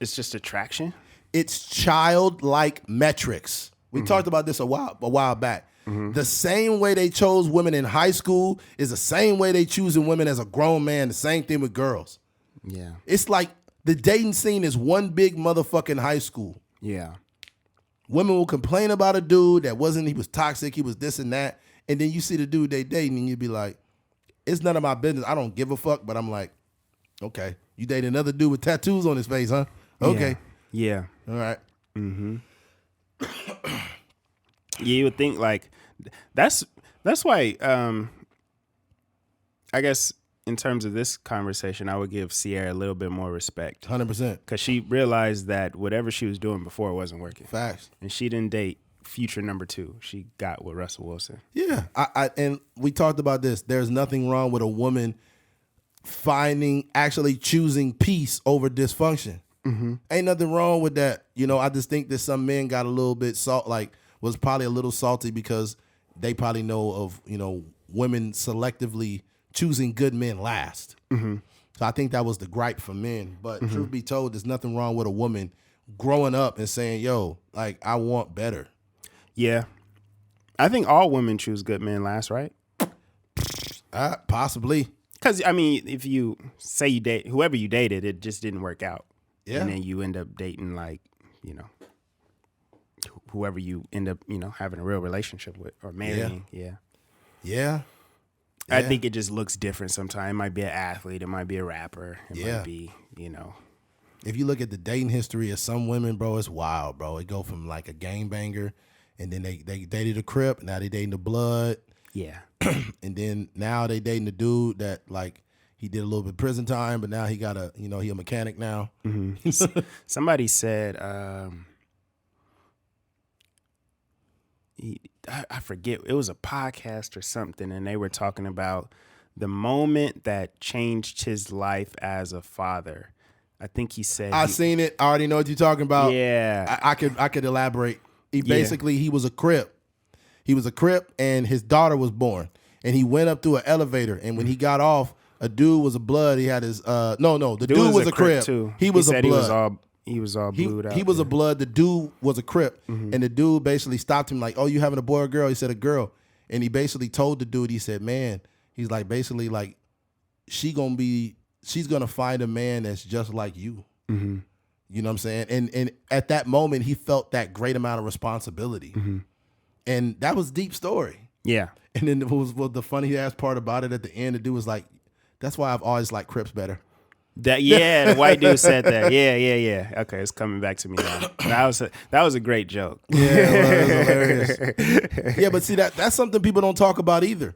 It's just attraction? It's childlike metrics. We talked about this a while back. The same way they chose women in high school is the same way they choosing women as a grown man. The same thing with girls. Yeah. It's like the dating scene is one big motherfucking high school. Yeah. Women will complain about a dude he was toxic, he was this and that. And then you see the dude they dating and you be like, it's none of my business. I don't give a fuck. But I'm like, okay, you date another dude with tattoos on his face, huh? Okay. Yeah. All right. You would think like that's why I guess in terms of this conversation, I would give Sierra a little bit more respect. 100%. Because she realized that whatever she was doing before wasn't working. Facts. And she didn't date future number 2. She got with Russell Wilson. Yeah. And we talked about this. There's nothing wrong with a woman actually choosing peace over dysfunction. Ain't nothing wrong with that. You know, I just think that some men got a little bit was probably a little salty because they probably know of, you know, women selectively choosing good men last. So I think that was the gripe for men. But truth be told, there's nothing wrong with a woman growing up and saying, yo, like, I want better. Yeah. I think all women choose good men last, right? Possibly. Because, I mean, if you say you date whoever you dated, it just didn't work out. Yeah. And then you end up dating, like, you know, whoever you end up, you know, having a real relationship with or marrying. Yeah. I think it just looks different sometimes. It might be an athlete. It might be a rapper. It might be, you know. If you look at the dating history of some women, bro, it's wild, bro. It go from like a gangbanger, and then they dated a Crip. Now they dating the Blood. Yeah. And then now they dating the dude that, like, he did a little bit of prison time, but now he got he a mechanic now. Somebody said, I forget, it was a podcast or something, and they were talking about the moment that changed his life as a father. I think he said I seen it. I already know what you're talking about. Yeah. I could elaborate. He was a Crip. He was a Crip, and his daughter was born. And he went up through an elevator, and when he got off, a dude was a Blood. He had his the dude was a Crip too. He was a Blood. He was all blued out. He was a Blood. The dude was a Crip. And the dude basically stopped him like, oh, you having a boy or girl? He said a girl. And he basically told the dude, he said, man, he's like, basically like, she's gonna find a man that's just like you. You know what I'm saying? And at that moment, he felt that great amount of responsibility. And that was a deep story. Yeah. And then what the funny ass part about it at the end, the dude was like, that's why I've always liked Crips better. The white dude said that. Yeah. Okay, it's coming back to me now. That was a great joke. Yeah, well, it was hilarious. Yeah, but see, that's something people don't talk about either.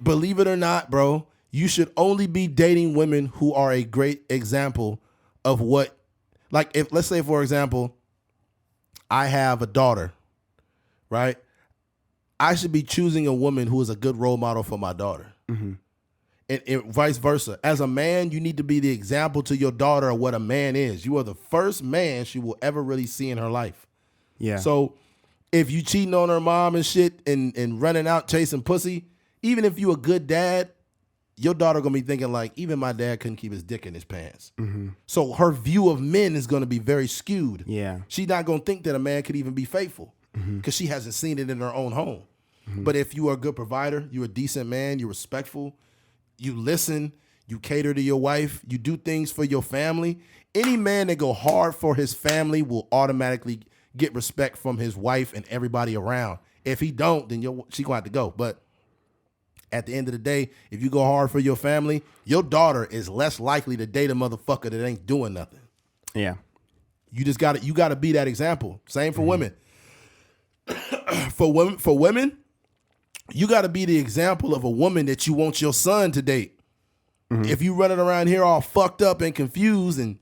Believe it or not, bro, you should only be dating women who are a great example of what, like, if let's say, for example, I have a daughter, right? I should be choosing a woman who is a good role model for my daughter. And vice versa. As a man, you need to be the example to your daughter of what a man is. You are the first man she will ever really see in her life. Yeah. So if you cheating on her mom and shit and running out chasing pussy, even if you a good dad, your daughter going to be thinking like, even my dad couldn't keep his dick in his pants. So her view of men is going to be very skewed. Yeah. She's not going to think that a man could even be faithful because she hasn't seen it in her own home. But if you are a good provider, you're a decent man, you're respectful, you listen, you cater to your wife, you do things for your family, any man that go hard for his family will automatically get respect from his wife and everybody around. If he don't, then she gonna have to go. But at the end of the day, if you go hard for your family, your daughter is less likely to date a motherfucker that ain't doing nothing. Yeah. You just gotta be that example. Same for women. For women, you got to be the example of a woman that you want your son to date. If you running around here all fucked up and confused and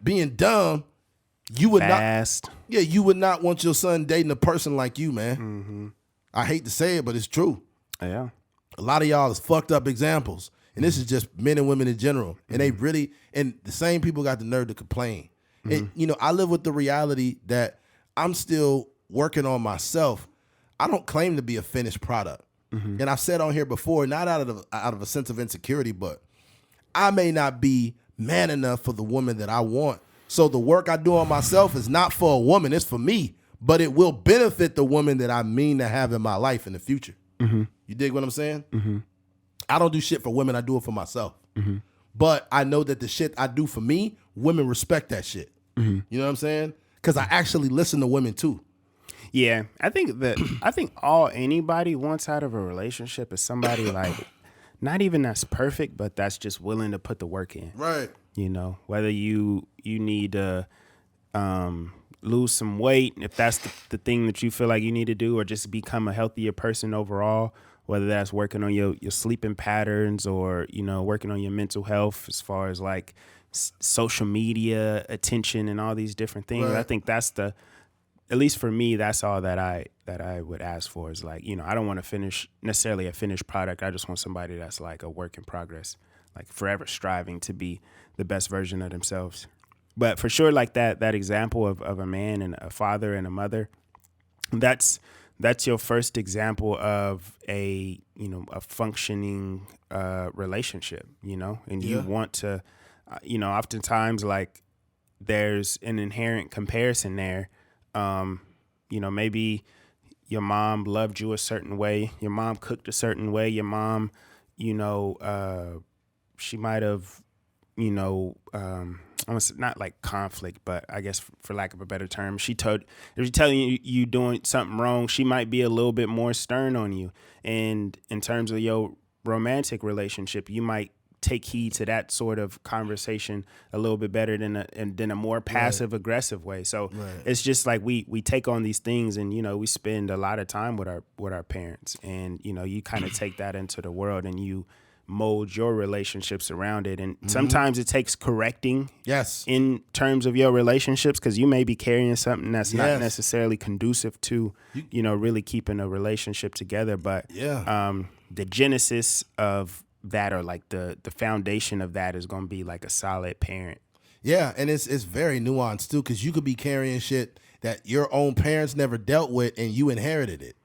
being dumb, you would Fast. not. Yeah, you would not want your son dating a person like you, man. I hate to say it, but it's true. Yeah. A lot of y'all is fucked up examples. And this is just men and women in general. And they really, and the same people got the nerve to complain. And, you know, I live with the reality that I'm still working on myself. I don't claim to be a finished product. And I've said on here before, not out of a sense of insecurity, but I may not be man enough for the woman that I want. So the work I do on myself is not for a woman, it's for me. But it will benefit the woman that I mean to have in my life in the future. You dig what I'm saying? I don't do shit for women. I do it for myself. But I know that the shit I do for me, women respect that shit. You know what I'm saying? Because I actually listen to women too. Yeah, I think all anybody wants out of a relationship is somebody like not even that's perfect, but that's just willing to put the work in. Right. You know, whether you need to lose some weight, if that's the thing that you feel like you need to do, or just become a healthier person overall, whether that's working on your sleeping patterns or, you know, working on your mental health as far as like social media attention and all these different things. Right. I think that's at least for me, that's all that I would ask for is like, you know, I don't want to finish necessarily a finished product. I just want somebody that's like a work in progress, like forever striving to be the best version of themselves. But for sure, like that example of a man and a father and a mother, that's your first example of a functioning relationship, you know, and you want to, oftentimes like there's an inherent comparison there. You know, maybe your mom loved you a certain way. Your mom cooked a certain way. Your mom, you know, she might have, you know, almost not like conflict, but I guess for lack of a better term, if she's telling you doing something wrong, she might be a little bit more stern on you. And in terms of your romantic relationship, you might take heed to that sort of conversation a little bit better than a more passive aggressive way. So it's just like we take on these things, and you know, we spend a lot of time with our parents, and you know, you kind of take that into the world and you mold your relationships around it. And sometimes it takes correcting in terms of your relationships, because you may be carrying something that's not necessarily conducive to, you know, really keeping a relationship together. But the genesis of that, or like the foundation of that, is going to be like a solid parent. Yeah, and it's very nuanced too, because you could be carrying shit that your own parents never dealt with and you inherited it.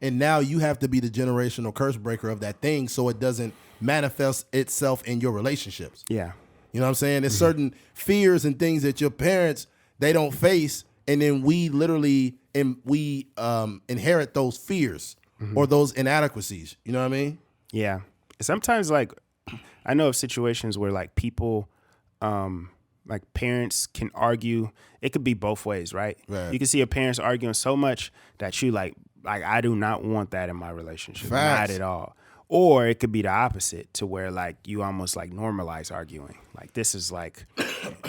And now you have to be the generational curse breaker of that thing so it doesn't manifest itself in your relationships. Yeah. You know what I'm saying? There's certain fears and things that your parents, they don't face, and then we literally inherit those fears or those inadequacies. You know what I mean? Yeah. Sometimes, like, I know of situations where like people, like parents can argue. It could be both ways, right? You can see your parents arguing so much that you like I do not want that in my relationship. Not at all. Or it could be the opposite, to where like you almost like normalize arguing. Like, this is like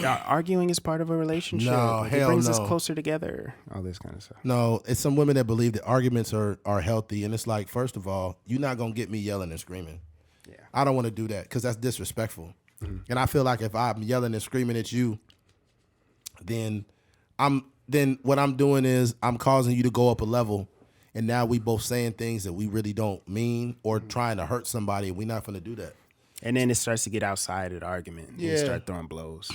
arguing is part of a relationship. No, like, hell it brings no. us closer together. All this kind of stuff. No, it's some women that believe that arguments are healthy, and it's like, first of all, you're not gonna get me yelling and screaming. Yeah, I don't want to do that because that's disrespectful. And I feel like if I'm yelling and screaming at you, then what I'm doing is I'm causing you to go up a level. And now we both saying things that we really don't mean, or trying to hurt somebody, and we're not going to do that. And then it starts to get outside of the argument. Yeah. You start throwing blows.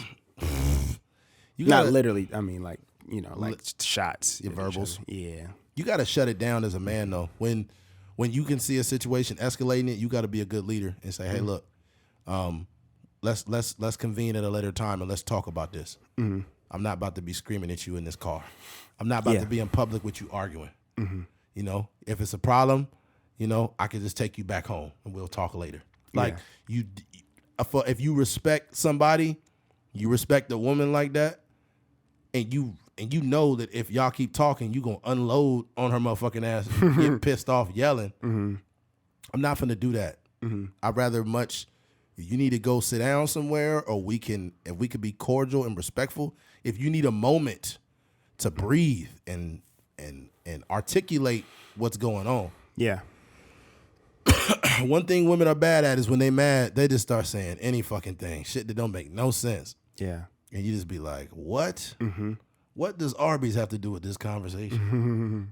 You not literally, I mean, like, you know, like shots. Your verbals. Yeah. You got to shut it down as a man, though. When you can see a situation escalating it, you got to be a good leader and say, hey, look, let's convene at a later time and let's talk about this. I'm not about to be screaming at you in this car. I'm not about to be in public with you arguing. You know, if it's a problem, you know, I can just take you back home and we'll talk later. Like, if you respect somebody, you respect a woman like that, and you know that if y'all keep talking, you gonna unload on her motherfucking ass, and get pissed off yelling. I'm not finna do that. I'd rather you need to go sit down somewhere, or if we could be cordial and respectful. If you need a moment to breathe and articulate what's going on. Yeah. One thing women are bad at is when they mad, they just start saying any fucking thing. Shit that don't make no sense. Yeah. And you just be like, what? What does Arby's have to do with this conversation?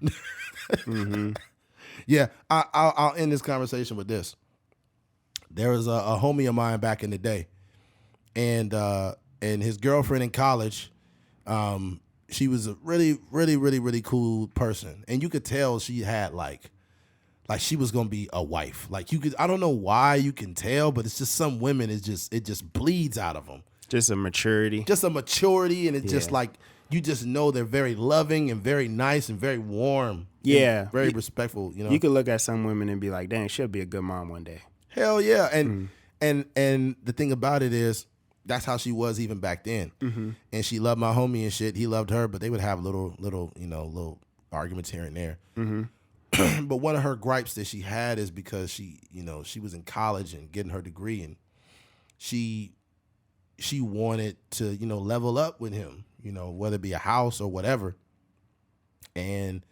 Yeah, I'll end this conversation with this. There was a homie of mine back in the day, and his girlfriend in college, she was a really, really, really, really cool person, and you could tell she had like she was gonna be a wife. Like you could, I don't know why you can tell, but it's just some women. It just bleeds out of them. Just a maturity, and it's just like you just know they're very loving and very nice and very warm. Yeah, very respectful. You know, you could look at some women and be like, "Dang, she'll be a good mom one day." Hell yeah, and the thing about it is that's how she was even back then. And she loved my homie and shit. He loved her, but they would have little arguments here and there. But one of her gripes that she had is because she was in college and getting her degree, and she wanted to level up with him, whether it be a house or whatever. And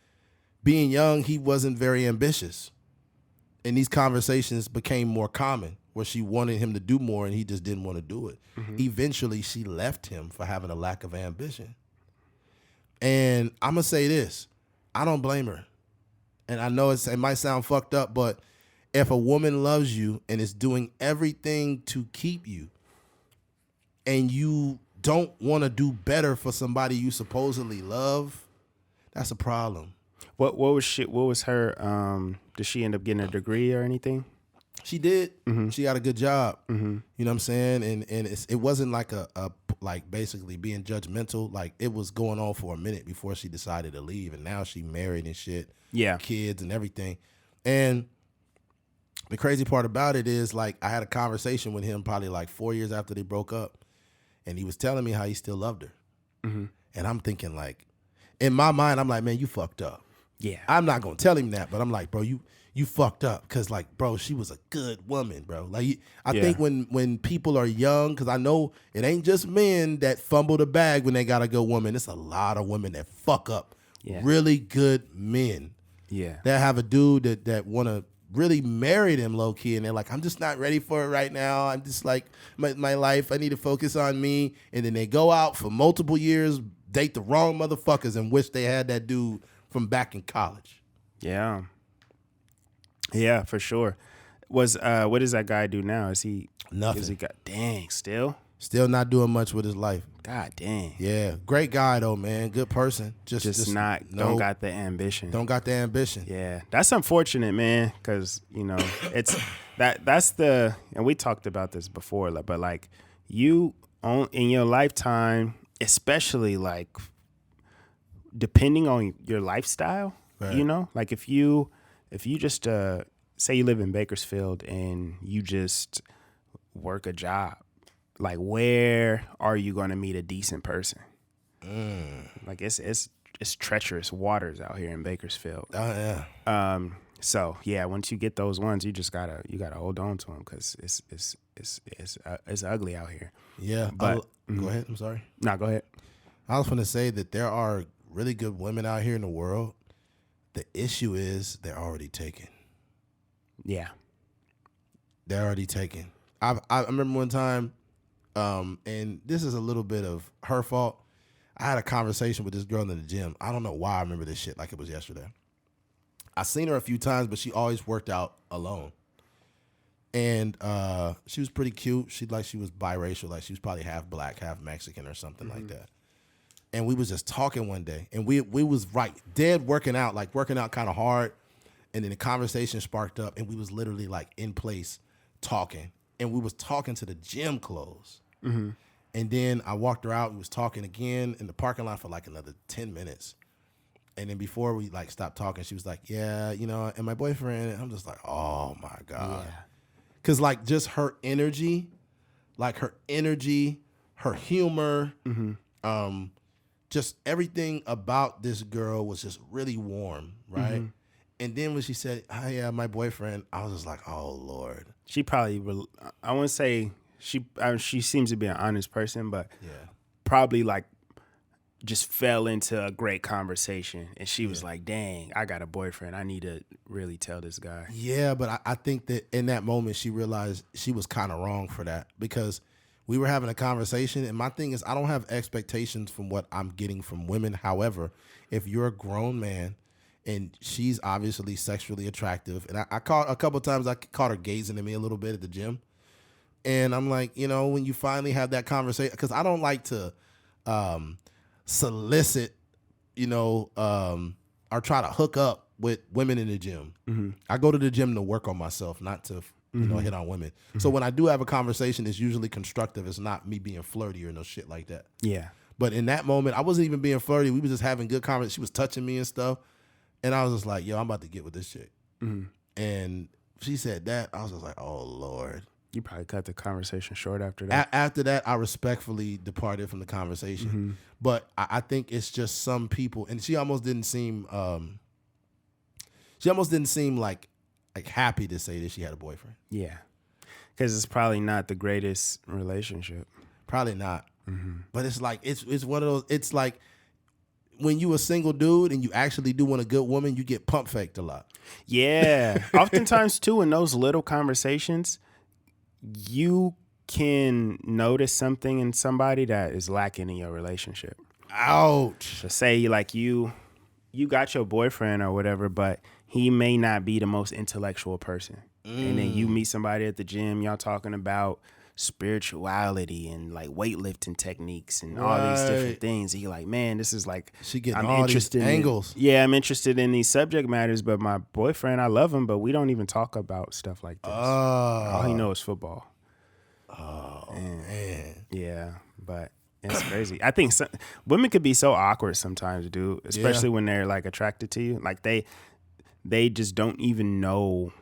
being young, he wasn't very ambitious. And these conversations became more common where she wanted him to do more and he just didn't want to do it. Eventually, she left him for having a lack of ambition. And I'm going to say this. I don't blame her. And I know it might sound fucked up, but if a woman loves you and is doing everything to keep you and you don't want to do better for somebody you supposedly love, that's a problem. What was her? Did she end up getting a degree or anything? She did. She got a good job. You know what I'm saying? And it wasn't like a basically being judgmental. Like it was going on for a minute before she decided to leave, and now she married and shit. Yeah, kids and everything. And the crazy part about it is, like, I had a conversation with him probably like 4 years after they broke up, and he was telling me how he still loved her. And I'm thinking, like, in my mind, I'm like, man, you fucked up. Yeah, I'm not gonna tell him that, but I'm like, bro, you fucked up, because, like, bro, she was a good woman, bro. Like, I think when people are young, because I know it ain't just men that fumble the bag when they got a good woman. It's a lot of women that fuck up really good men. Yeah, that have a dude that want to really marry them low key, and they're like, I'm just not ready for it right now. I'm just like, my life, I need to focus on me. And then they go out for multiple years, date the wrong motherfuckers, and wish they had that dude from back in college. Yeah, for sure. What does that guy do now? Is he nothing? Is he got still not doing much with his life? God dang. Yeah, great guy though, man. Good person. Just don't got the ambition. Don't got the ambition. Yeah, that's unfortunate, man. Because it's that's the, and we talked about this before, but like in your lifetime, especially like depending on your lifestyle, right. Like if you just say you live in Bakersfield and you just work a job. Like, where are you going to meet a decent person? Like, it's treacherous waters out here in Bakersfield. Oh yeah. So yeah, once you get those ones, you gotta hold on to them because it's ugly out here. Yeah. But go ahead. I'm sorry. No, go ahead. I was going to say that there are really good women out here in the world. The issue is they're already taken. Yeah. They're already taken. I remember one time. And this is a little bit of her fault. I had a conversation with this girl in the gym. I don't know why I remember this shit like it was yesterday. I seen her a few times, but she always worked out alone. And she was pretty cute. She was biracial, like she was probably half black, half Mexican or something like that. And we was just talking one day, and we was dead working out kind of hard. And then the conversation sparked up, and we was literally like in place talking. And we was talking to the gym clothes. And then I walked her out. We was talking again in the parking lot for like another 10 minutes. And then before we like stopped talking, she was like, yeah, and my boyfriend. And I'm just like, oh my God. Yeah. Cause like just her energy, her humor, just everything about this girl was just really warm, right? And then when she said, "Hi, my boyfriend," I was just like, "Oh Lord." She probably, I wouldn't say she seems to be an honest person, but probably like just fell into a great conversation, and she was like, "Dang, I got a boyfriend. I need to really tell this guy." Yeah, but I think that in that moment she realized she was kind of wrong for that, because we were having a conversation, and my thing is I don't have expectations from what I'm getting from women. However, if you're a grown man and she's obviously sexually attractive, and I caught a couple of times I caught her gazing at me a little bit at the gym, and I'm like, you know, when you finally have that conversation, because I don't like to solicit, you know, or try to hook up with women in the gym. I go to the gym to work on myself, not to you know, hit on women. So when I do have a conversation, it's usually constructive. It's not me being flirty or no shit like that. Yeah. But in that moment, I wasn't even being flirty. We were just having good conversation. She was touching me and stuff. And I was just like, yo, I'm about to get with this chick. And she said that. I was just like, oh, Lord. You probably cut the conversation short after that. After that, I respectfully departed from the conversation. But I think it's just some people, and she almost didn't seem like happy to say that she had a boyfriend. Yeah. Because it's probably not the greatest relationship. Probably not. But it's like, it's one of those, it's like when you a single dude and you actually do want a good woman, you get pump faked a lot. Yeah. Oftentimes, too, in those little conversations, you can notice something in somebody that is lacking in your relationship. Ouch. So say like you got your boyfriend or whatever, but he may not be the most intellectual person. And then you meet somebody at the gym, y'all talking about spirituality and like weightlifting techniques and all these different things. And you're like, man, this is like, She getting I'm all interested these angles. I'm interested in these subject matters, but my boyfriend, I love him, but we don't even talk about stuff like this. All he knows is football. Oh, man. Yeah, but it's crazy. I think women could be so awkward sometimes, dude, especially when they're like attracted to you. Like they just don't even know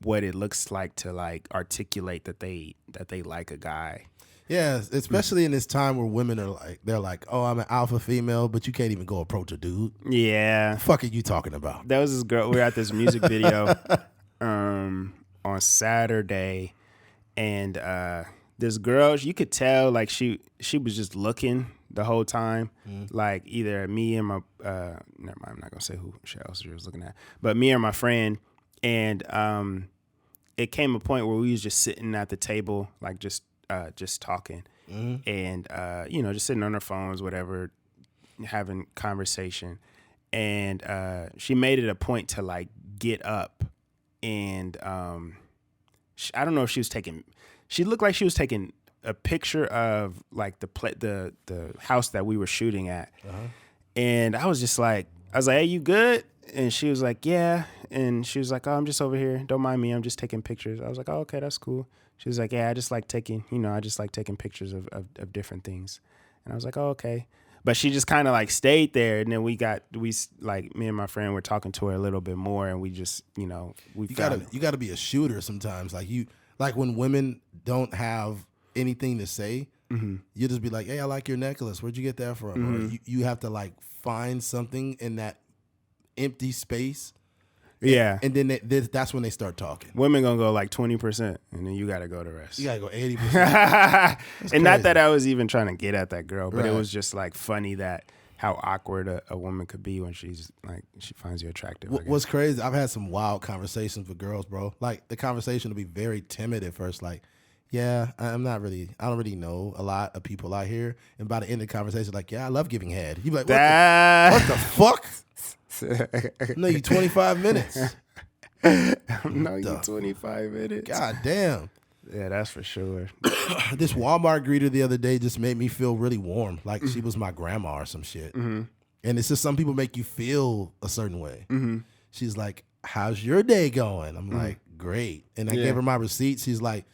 what it looks like to like articulate that they like a guy. Yeah, especially in this time where women are like, they're like, oh, I'm an alpha female, but you can't even go approach a dude. Yeah. The fuck are you talking about? There was this girl, we were at this music video on Saturday, and this girl, you could tell like she was just looking the whole time, like either me and my never mind, I'm not gonna say who else she was looking at, but me or my friend, and it came a point where we was just sitting at the table, like just talking, and you know, just sitting on our phones, whatever, having conversation, and she made it a point to like get up, and I don't know if she was taking. She looked like she was taking a picture of like the house that we were shooting at, and I was like, hey, you good? And she was like, yeah. And she was like, oh, I'm just over here. Don't mind me. I'm just taking pictures. I was like, oh, okay, that's cool. She was like, yeah, I just like taking pictures of different things. And I was like, oh, okay. But she just kind of like stayed there. And then we like, me and my friend were talking to her a little bit more. And we just, you know, you gotta be a shooter sometimes. Like when women don't have anything to say, you just be like, hey, I like your necklace. Where'd you get that from? Or you have to like find something in that empty space. Yeah. And then that's when they start talking. Women gonna go like 20%, and then you gotta go the rest. You gotta go 80%. And crazy. Not that I was even trying to get at that girl, but it was just like funny that how awkward a woman could be when she's like, she finds you attractive. What's crazy, I've had some wild conversations with girls, bro. Like the conversation will be very timid at first, like, yeah, I don't really know a lot of people out here. And by the end of the conversation, like, yeah, I love giving head. You be like, what the fuck? No, you 25 minutes. No, you 25 minutes. God damn. Yeah, that's for sure. This Walmart greeter the other day just made me feel really warm, like she was my grandma or some shit. And it's just some people make you feel a certain way. She's like, how's your day going? I'm like, great. And I gave her my receipt. She's like,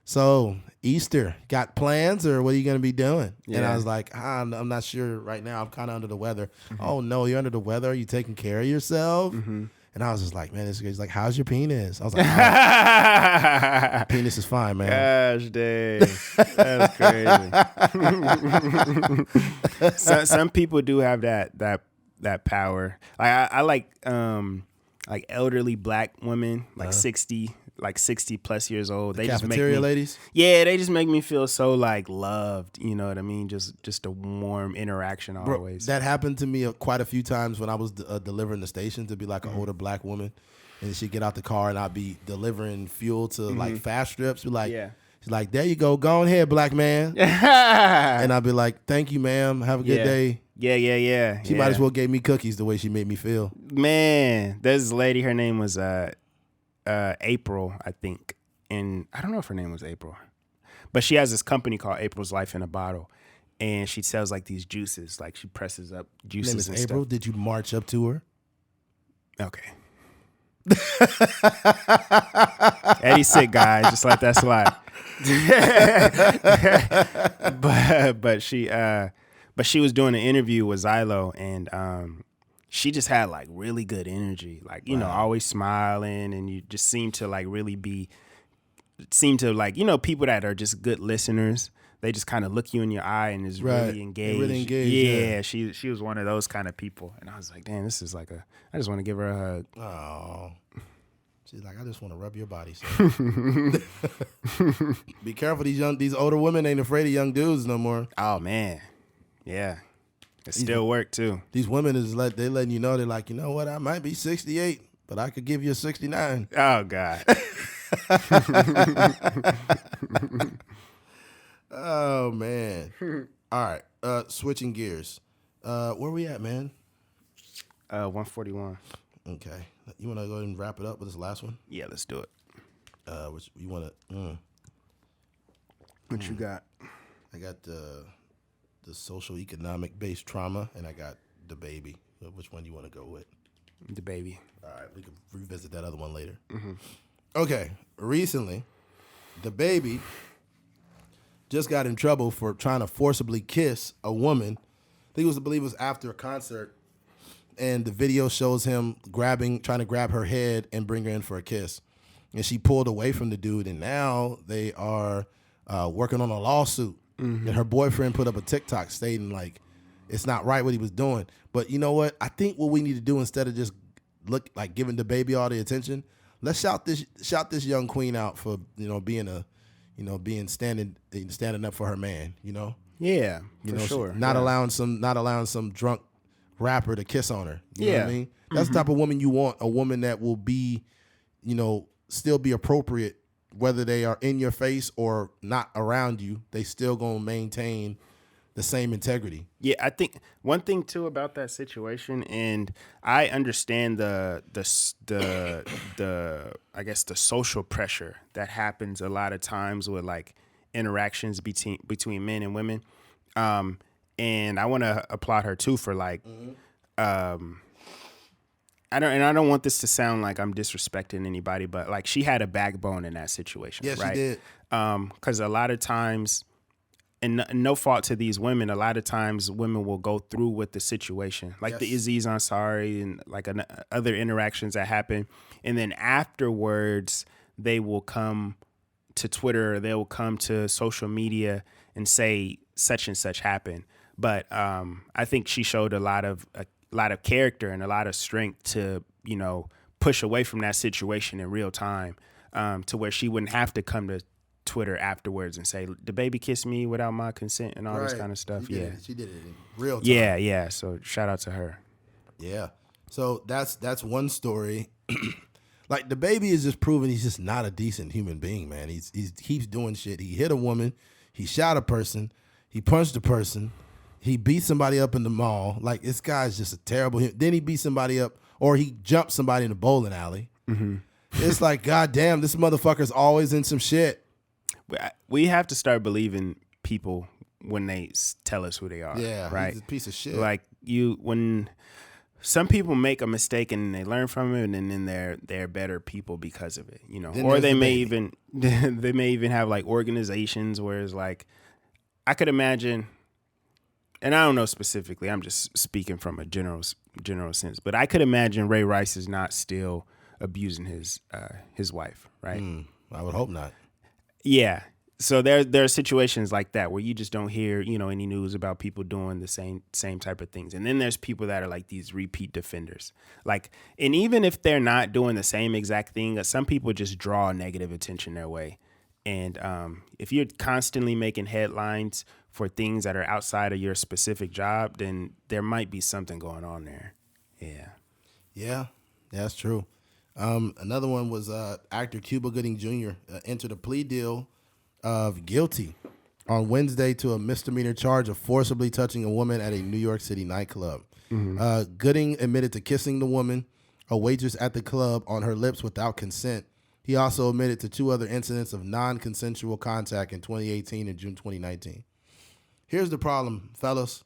so Easter, got plans or what are you going to be doing? Yeah. And I was like, I'm not sure right now. I'm kind of under the weather. Oh, no, you're under the weather? Are you taking care of yourself? And I was just like, man, this guy's like, how's your penis? I was like, penis is fine, man. Gosh, dang. That's crazy. Some people do have that power. I like elderly black women, like 60 plus years old. They just cafeteria make me, ladies? Yeah, they just make me feel so like loved. You know what I mean? Just a warm interaction always. Bro, that happened to me quite a few times when I was delivering the station to be like an older black woman. And she'd get out the car and I'd be delivering fuel to like fast strips. Be like, She's like, there you go ahead, black man. And I'll be like, thank you, ma'am. Have a good day. Yeah. She might as well gave me cookies the way she made me feel. Man, there's this lady, her name was April, I think. And I don't know if her name was April. But she has this company called April's Life in a Bottle. And she sells like these juices. Like she presses up juices Her name is and April. stuff. Did you march up to her? Okay. Eddie's sick, guys. Just let that slide. but she was doing an interview with Zylo, and she just had like really good energy, like you know, always smiling, and you just seem to like really people that are just good listeners. They just kind of look you in your eye and is really engaged. Really engaged. Yeah, she was one of those kind of people, and I was like, damn, this is like I just want to give her a hug. Oh. She's like, I just want to rub your body. So. Be careful, these older women ain't afraid of young dudes no more. Oh man, yeah, it still work too. These women they letting you know, they're like, you know what, I might be 68, but I could give you a 69. Oh God. Oh man. All right, switching gears. Where we at, man? 141. Okay. You want to go ahead and wrap it up with this last one? Yeah, let's do it. Which you want to? What you got? I got the social economic based trauma, and I got the baby. Which one do you want to go with? The baby. All right, we can revisit that other one later. Mm-hmm. Okay, recently, the baby just got in trouble for trying to forcibly kiss a woman. I think it was after a concert. And the video shows him trying to grab her head and bring her in for a kiss. And she pulled away from the dude, and now they are working on a lawsuit. Mm-hmm. And her boyfriend put up a TikTok stating, like, it's not right what he was doing. But you know what? I think what we need to do, instead of just giving the baby all the attention, let's shout this young queen out for, standing up for her man, you know? Yeah, sure. Not allowing some drunk rapper to kiss on her. You know what I mean? That's the type of woman you want, a woman that will be, still be appropriate, whether they are in your face or not around you. They still gonna maintain the same integrity. Yeah, I think one thing too about that situation, and I understand the I guess the social pressure that happens a lot of times with like interactions between men and women. And I want to applaud her too for like, I don't want this to sound like I'm disrespecting anybody, but like she had a backbone in that situation. Yes, right? she did. Because a lot of times, and no fault to these women, a lot of times women will go through with the situation, like the Aziz Ansari and like other interactions that happen, and then afterwards they will come to Twitter, or they will come to social media and say such and such happened. But I think she showed a lot of character and a lot of strength to, push away from that situation in real time, to where she wouldn't have to come to Twitter afterwards and say, the baby kissed me without my consent and all this kind of stuff. She did it in real time. Yeah. So shout out to her. Yeah. So that's one story. Like the baby is just proving he's just not a decent human being, man. He keeps doing shit. He hit a woman. He shot a person. He punched a person. He beat somebody up in the mall. Like, this guy's just a terrible. Then he beat somebody up, or he jumped somebody in the bowling alley. Mm-hmm. It's like, goddamn, this motherfucker's always in some shit. We have to start believing people when they tell us who they are. Yeah, right. He's a piece of shit. Like when some people make a mistake and they learn from it, and then they're better people because of it. Then or they may even have like organizations where it's like, I could imagine. And I don't know specifically, I'm just speaking from a general sense, but I could imagine Ray Rice is not still abusing his wife, right? I would hope not. Yeah. So there are situations like that where you just don't hear, any news about people doing the same type of things. And then there's people that are like these repeat defenders. Like, and even if they're not doing the same exact thing, some people just draw negative attention their way. And if you're constantly making headlines for things that are outside of your specific job, then there might be something going on there. Yeah, that's true. Another one was actor Cuba Gooding Jr. Entered a plea deal of guilty on Wednesday to a misdemeanor charge of forcibly touching a woman at a New York City nightclub. Gooding admitted to kissing the woman, a waitress at the club, on her lips without consent. He also admitted to 2 other incidents of non-consensual contact in 2018 and June 2019. Here's the problem, fellas.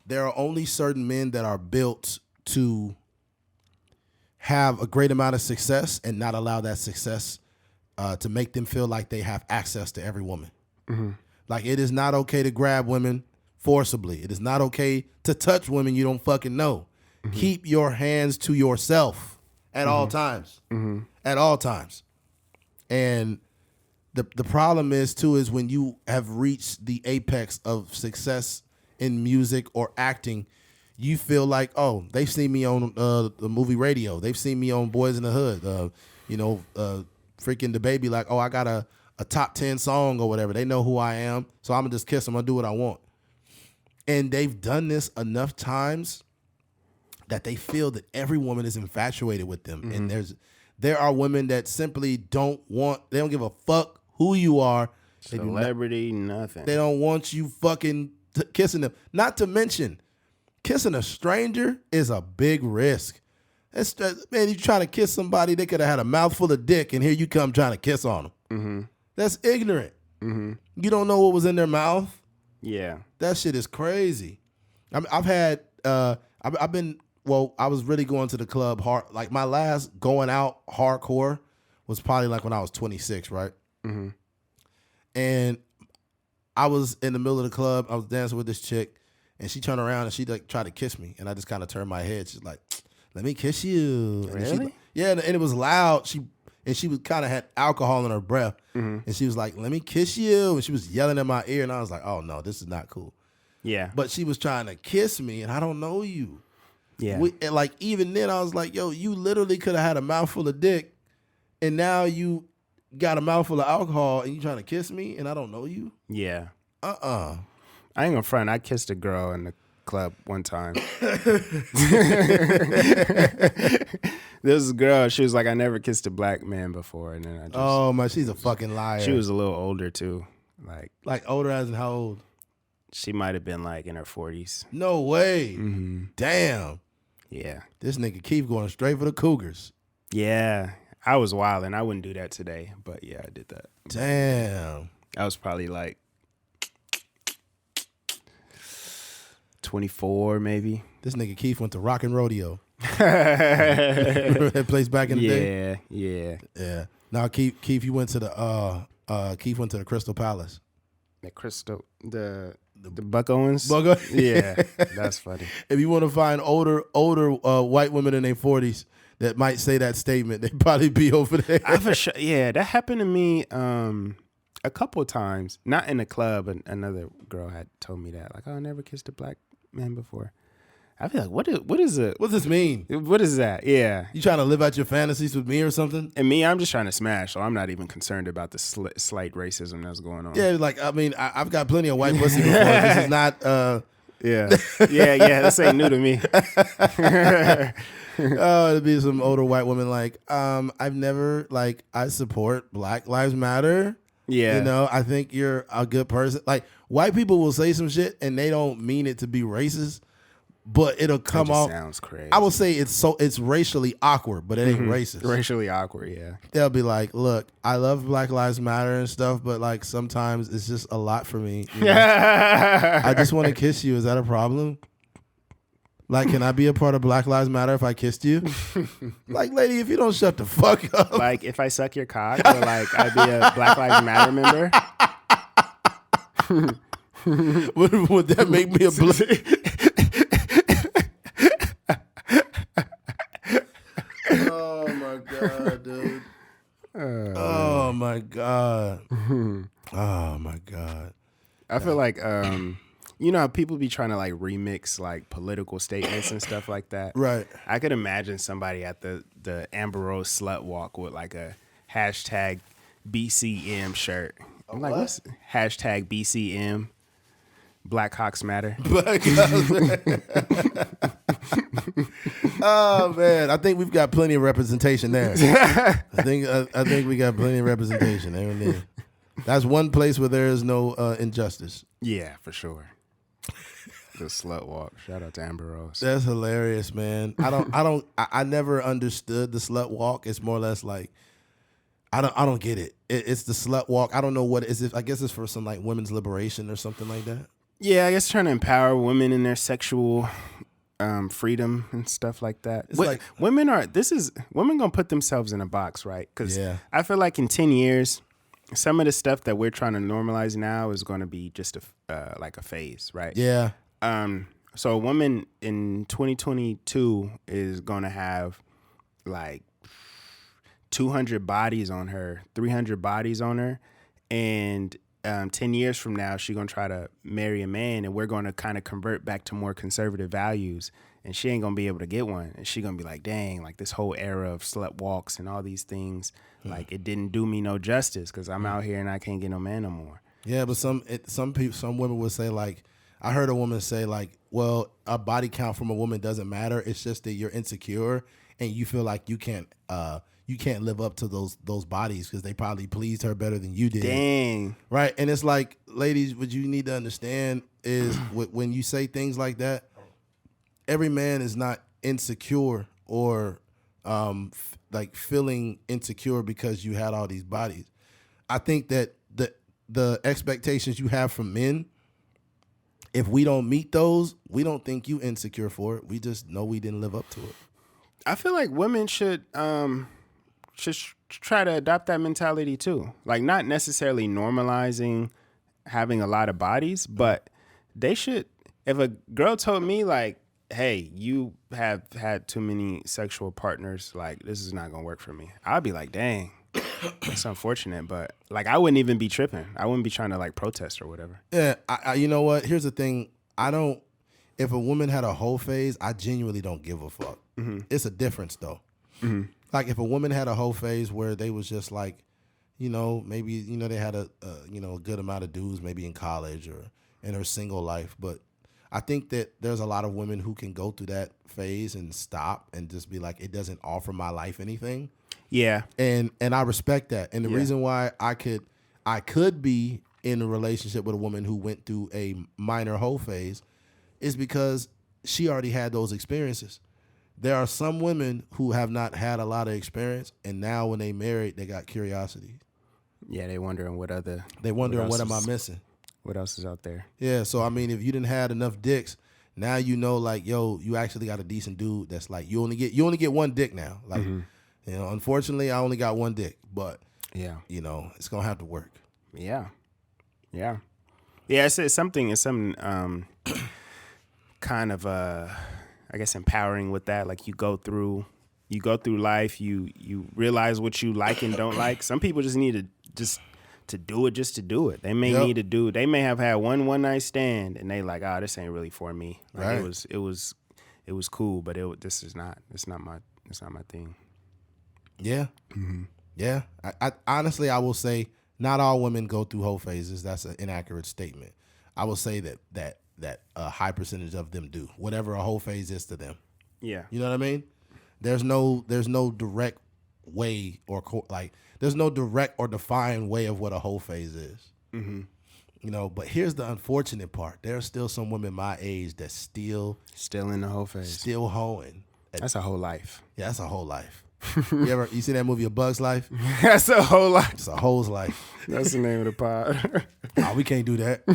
There are only certain men that are built to have a great amount of success and not allow that success to make them feel like they have access to every woman. Like, it is not okay to grab women forcibly. It is not okay to touch women you don't fucking know. Keep your hands to yourself at all times. At all times. And the problem is, too, is when you have reached the apex of success in music or acting, you feel like, oh, they've seen me on the movie Radio. They've seen me on Boys in the Hood. Freaking the baby, like, oh, I got a top 10 song or whatever. They know who I am, so I'm going to just kiss them. I'm going to do what I want. And they've done this enough times that they feel that every woman is infatuated with them. And there are women that simply they don't give a fuck who you are. Celebrity, nothing. They don't want you fucking kissing them. Not to mention, kissing a stranger is a big risk. Man, you trying to kiss somebody, they could have had a mouthful of dick, and here you come trying to kiss on them. That's ignorant. You don't know what was in their mouth. Yeah. That shit is crazy. I was really going to the club hard. Like, my last going out hardcore was probably like when I was 26, right? And I was in the middle of the club. I was dancing with this chick, and she turned around and she like tried to kiss me, and I just kind of turned my head. She's like, "Let me kiss you." Really? And it was loud. She was kind of had alcohol in her breath, and she was like, "Let me kiss you," and she was yelling in my ear, and I was like, "Oh no, this is not cool." Yeah. But she was trying to kiss me, and I don't know you. Yeah. And like, even then, I was like, "Yo, you literally could have had a mouthful of dick, and now you got a mouthful of alcohol, and you trying to kiss me, and I don't know you." Yeah. I ain't gonna front. I kissed a girl in the club one time. This girl, she was like, "I never kissed a black man before," and then I just. Oh my, she's a fucking liar. She was a little older too, like older as in how old? She might have been like in her 40s. No way. Damn. Yeah. This nigga Keith going straight for the Cougars. Yeah. I was wild, and I wouldn't do that today, but yeah, I did that. Damn. I was probably like 24, maybe. This nigga Keith went to Rock and Rodeo. Remember that place back in the day? Yeah. Now Keith, you went to the Crystal Palace. The Crystal, the Buck Owens. Yeah, that's funny. If you want to find older white women in their 40s that might say that statement, they'd probably be over there. Yeah, that happened to me a couple of times. Not in a club, but another girl had told me that. Like, oh, I never kissed a black man before. I feel like, what is it? What's this mean? What is that? Yeah. You trying to live out your fantasies with me or something? And me, I'm just trying to smash, so I'm not even concerned about the slight racism that's going on. Yeah, like, I mean, I've got plenty of white pussy before. This is not... Yeah. This ain't new to me. It'd be some older white woman like, I've never, like, I support Black Lives Matter. Yeah. You know, I think you're a good person. Like, white people will say some shit and they don't mean it to be racist, but it'll come off. Sounds crazy. I will say it's racially awkward, but it ain't racist. Racially awkward, yeah. They'll be like, look, I love Black Lives Matter and stuff, but like sometimes it's just a lot for me. You know? I just want to kiss you. Is that a problem? Like, can I be a part of Black Lives Matter if I kissed you? Like, lady, if you don't shut the fuck up. Like, if I suck your cock, or like I'd be a Black Lives Matter member. Would that make me a Oh my god, dude. Oh my god. Oh my god. I feel like you know how people be trying to like remix like political statements and stuff like that. Right. I could imagine somebody at the Amber Rose slut walk with like a hashtag BCM shirt. I'm like, what's hashtag BCM? Black Hawks Matter. Black Hawks Matter. Oh man, I think we've got plenty of representation there. I think we got plenty of representation there. That's one place where there is no injustice. Yeah, for sure. The slut walk. Shout out to Amber Rose. That's hilarious, man. I never understood the slut walk. It's more or less like I don't get it. It's the slut walk. I don't know what it is. I guess it's for some like women's liberation or something like that. Yeah, I guess trying to empower women in their sexual freedom and stuff like that. Women gonna put themselves in a box, right? Because I feel like in 10 years, some of the stuff that we're trying to normalize now is going to be just like a phase, right? Yeah. So a woman in 2022 is going to have like 200 bodies on her, 300 bodies on her, and 10 years from now, she's going to try to marry a man, and we're going to kind of convert back to more conservative values, and she ain't going to be able to get one. And she's going to be like, dang, like this whole era of slut walks and all these things, like it didn't do me no justice because I'm out here and I can't get no man no more. Yeah, but some women would say like, I heard a woman say like, well, a body count from a woman doesn't matter. It's just that you're insecure and you feel like you can't live up to those bodies because they probably pleased her better than you did. Dang. Right. And it's like, ladies, what you need to understand is when you say things like that, every man is not insecure or like feeling insecure because you had all these bodies. I think that the expectations you have from men, if we don't meet those, we don't think you insecure for it. We just know we didn't live up to it. I feel like women should try to adopt that mentality too. Like not necessarily normalizing having a lot of bodies, but they should. If a girl told me like, hey, you have had too many sexual partners, like this is not gonna work for me, I'd be like, dang, it's unfortunate, but like I wouldn't even be tripping. I wouldn't be trying to like protest or whatever. Yeah, I you know what? Here's the thing. If a woman had a whole phase, I genuinely don't give a fuck. Mm-hmm. It's a difference though. Mm-hmm. Like if a woman had a whole phase where they was just like, maybe they had a good amount of dudes maybe in college or in her single life, but I think that there's a lot of women who can go through that phase and stop and just be like, it doesn't offer my life anything. Yeah. And I respect that. And the reason why I could be in a relationship with a woman who went through a minor whole phase is because she already had those experiences. There are some women who have not had a lot of experience, and now when they married, they got curiosity. Yeah, they wondering what am I missing? What else is out there? Yeah, so I mean, if you didn't have enough dicks, now you know, like, yo, you actually got a decent dude that's like, you only get one dick now. Like, unfortunately, I only got one dick, but it's gonna have to work. Yeah. It's something kind of I guess empowering with that. Like you go through life, you realize what you like and don't like. Some people just need to do it. They may have had one night stand and they like, this ain't really for me. Like right. It was cool, but it's not my thing. Yeah. Mm-hmm. Yeah. I honestly, I will say not all women go through whole phases. That's an inaccurate statement. I will say that a high percentage of them do, whatever a whole phase is to them. Yeah. You know what I mean? There's no direct way there's no direct or defined way of what a whole phase is. Mm-hmm. But here's the unfortunate part. There are still some women my age that still in the whole phase. Still hoeing. That's a whole life. Yeah, that's a whole life. You see that movie A Bug's Life? That's a whole life. It's a whole's life. That's the name of the pod. Oh, we can't do that.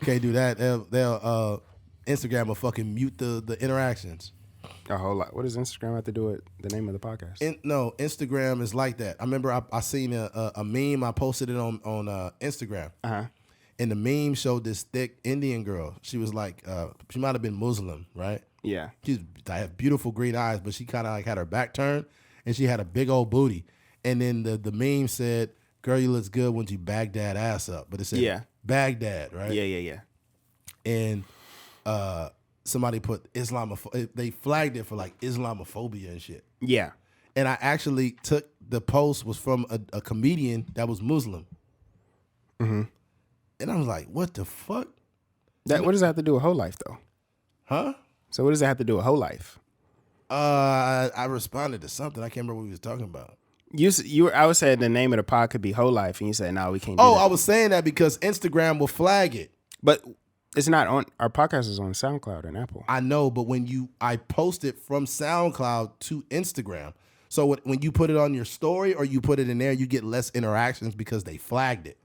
Can't do that. They'll Instagram will fucking mute the interactions. A whole lot. What does Instagram have to do with the name of the podcast? No, Instagram is like that. I remember I seen a meme. I posted it on Instagram. Uh-huh. And the meme showed this thick Indian girl. She was like, she might have been Muslim, right? Yeah. I have beautiful green eyes, but she kind of like had her back turned, and she had a big old booty. And then the meme said, "Girl, you look good when you Baghdad ass up," but it said Baghdad, right? Yeah. And somebody put they flagged it for like Islamophobia and shit. Yeah. And I actually took the post was from a comedian that was Muslim. Mm-hmm. And I was like, what the fuck? What does that have to do with whole life though? Huh? So what does that have to do with whole life? I responded to something. I can't remember what we was talking about. I was saying the name of the pod could be whole life, and you said no, we can't. Oh, do that. I was saying that because Instagram will flag it. But it's not on our podcast is on SoundCloud and Apple. I know, but I post it from SoundCloud to Instagram. So when you put it on your story or you put it in there, you get less interactions because they flagged it.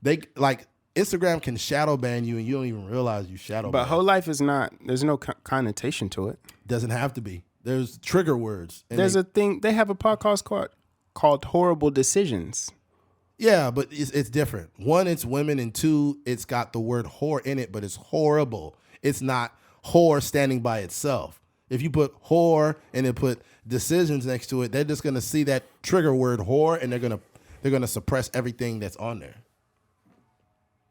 They like Instagram can shadow ban you and you don't even realize you shadow ban. But whole life is not. There's no connotation to it. Doesn't have to be. There's trigger words. There's a thing. They have a podcast called Horrible Decisions. Yeah, but it's different. One, it's women, and two, it's got the word whore in it, but it's horrible. It's not whore standing by itself. If you put whore and then put decisions next to it, they're just gonna see that trigger word whore, and they're gonna suppress everything that's on there.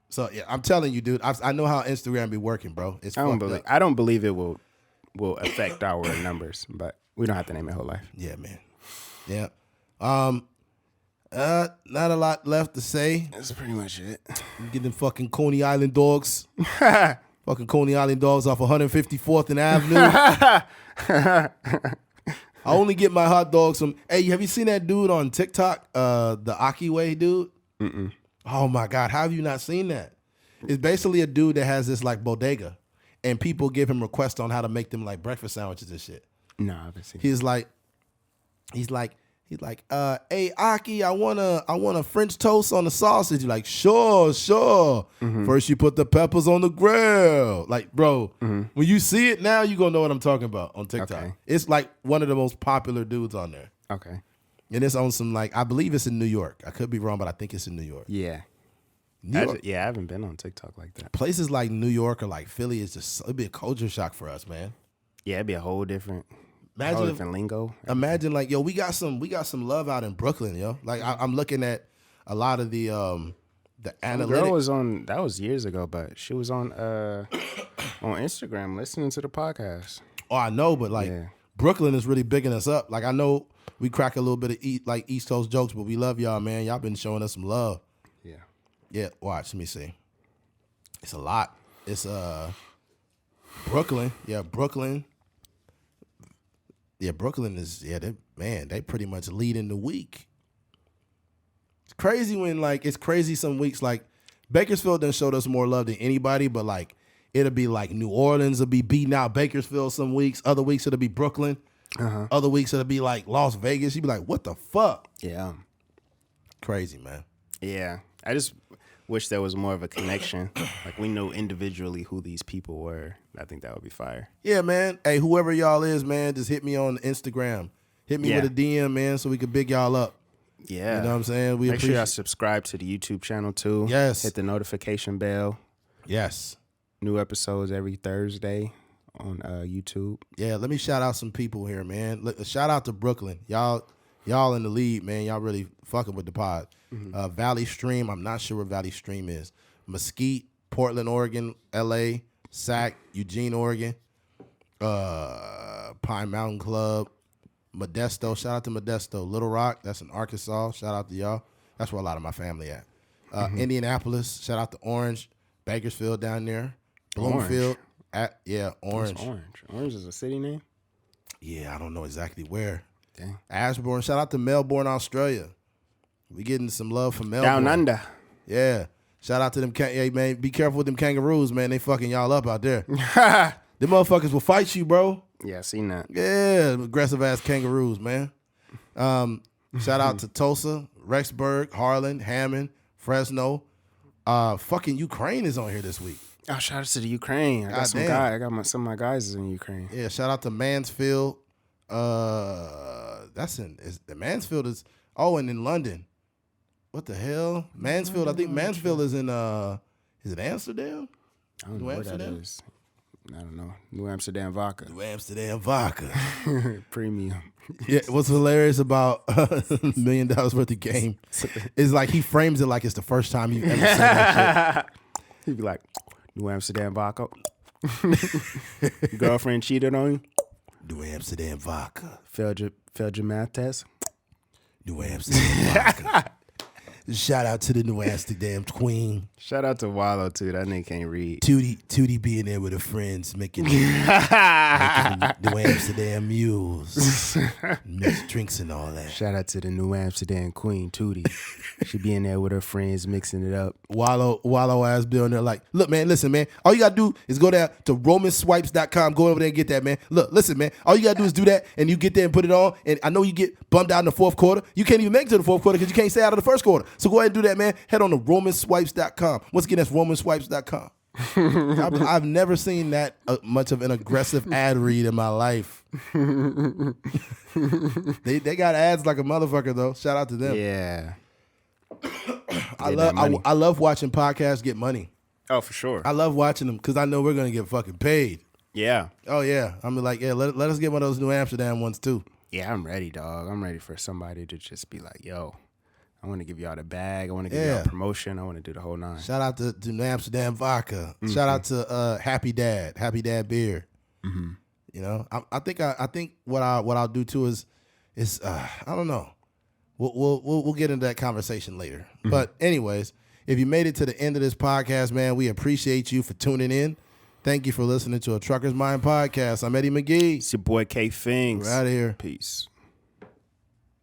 So yeah, I'm telling you, dude, I know how Instagram be working, bro. I don't believe it will affect our numbers, but we don't have to name it whole life. Yeah, man. Yeah. Not a lot left to say. That's pretty much it. You get them fucking Coney Island dogs. Fucking Coney Island dogs off 154th and Avenue. I only get my hot dogs from. Hey, have you seen that dude on TikTok? The Aki Way dude. Mm-mm. Oh my God, how have you not seen that? It's basically a dude that has this like bodega, and people give him requests on how to make them like breakfast sandwiches and shit. No, I haven't seen. He's like, hey Aki, I want a French toast on the sausage. You're like, sure. Mm-hmm. First you put the peppers on the grill. Like, bro, when you see it now, you gonna know what I'm talking about on TikTok. Okay. It's like one of the most popular dudes on there. Okay. And it's on some like, I believe it's in New York. I could be wrong, but I think it's in New York. Yeah. New York. I haven't been on TikTok like that. Places like New York or like Philly it'd be a culture shock for us, man. Yeah, it'd be a whole different. Imagine different lingo. Imagine like, yo, we got some love out in Brooklyn, yo. Like I'm looking at a lot of the analytics. Girl was on, that was years ago, but she was on Instagram listening to the podcast. Oh, I know, but like Brooklyn is really bigging us up. Like I know we crack a little bit of East Coast jokes, but we love y'all, man. Y'all been showing us some love. Yeah. Yeah, watch, let me see. It's a lot. It's Brooklyn. Yeah, Brooklyn. Yeah, Brooklyn is, they pretty much leading the week. It's crazy when, like, it's crazy some weeks, like, Bakersfield done showed us more love than anybody, but, like, it'll be, like, New Orleans will be beating out Bakersfield some weeks. Other weeks it'll be Brooklyn. Uh-huh. Other weeks it'll be, like, Las Vegas. You'd be like, what the fuck? Yeah. Crazy, man. Yeah. I just wish there was more of a connection. Like, we know individually who these people were. I think that would be fire. Yeah, man. Hey, whoever y'all is, man, just hit me on Instagram. Hit me with a DM, man, so we can big y'all up. Yeah. You know what I'm saying? Make sure y'all subscribe to the YouTube channel, too. Yes. Hit the notification bell. Yes. New episodes every Thursday on YouTube. Yeah, let me shout out some people here, man. Shout out to Brooklyn. Y'all in the lead, man. Y'all really fucking with the pod. Mm-hmm. Valley Stream, I'm not sure where Valley Stream is. Mesquite, Portland, Oregon, LA, Sac, Eugene, Oregon, Pine Mountain Club, Modesto. Shout out to Modesto. Little Rock, that's in Arkansas. Shout out to y'all. That's where a lot of my family at. Indianapolis, shout out to Orange. Bakersfield down there. Bloomfield. Orange. What's Orange? Orange is a city name? Yeah, I don't know exactly where. Dang. Ashbourne. Shout out to Melbourne, Australia. We getting some love from Melbourne. Down under. Yeah. Shout out to them. Hey, man, be careful with them kangaroos, man. They fucking y'all up out there. Them motherfuckers will fight you, bro. Yeah, I seen that. Yeah, aggressive ass kangaroos, man. Shout out to Tulsa, Rexburg, Harlan, Hammond, Fresno. Fucking Ukraine is on here this week. Oh, shout out to the Ukraine. I got some guy. I got some of my guys is in Ukraine. Yeah, shout out to Mansfield. Mansfield is and in London. What the hell? Mansfield, I think Mansfield is in is it Amsterdam? I don't know where that is. I don't know. New Amsterdam vodka. New Amsterdam vodka. Premium. Yeah, what's hilarious about $1 million worth of game is like he frames it like it's the first time you ever said that shit. He'd be like, New Amsterdam vodka. Your girlfriend cheated on you? New Amsterdam vodka. Failed your math test? New Amsterdam vodka. Shout out to the New Amsterdam queen. Shout out to Wallow too. That nigga can't read. Tootie being there with her friends, making New Amsterdam mules, mixed drinks and all that. Shout out to the New Amsterdam queen, Tootie. She be in there with her friends, mixing it up. Wallow ass be on there like, look, man, listen, man. All you gotta do is go down to romanswipes.com. Go over there and get that, man. Look, listen, man. All you gotta do is do that, and you get there and put it on. And I know you get bummed out in the fourth quarter. You can't even make it to the fourth quarter because you can't stay out of the first quarter. So go ahead and do that, man. Head on to romanswipes.com. Once again, that's romanswipes.com. I've never seen that much of an aggressive ad read in my life. They got ads like a motherfucker though. Shout out to them. Yeah. I love watching podcasts get money. Oh, for sure. I love watching them because I know we're gonna get fucking paid. Yeah. Oh yeah. I'm like, yeah, let us get one of those New Amsterdam ones too. Yeah, I'm ready, dog. I'm ready for somebody to just be like, yo, I want to give y'all the bag. I want to give y'all a promotion. I want to do the whole nine. Shout out to New Amsterdam vodka. Mm-hmm. Shout out to Happy Dad beer. Mm-hmm. You know, I think what I'll do too is I don't know. We'll get into that conversation later. Mm-hmm. But anyways, if you made it to the end of this podcast, man, we appreciate you for tuning in. Thank you for listening to a Trucker's Mind podcast. I'm Eddie McGee. It's your boy K Fings. We're out of here. Peace.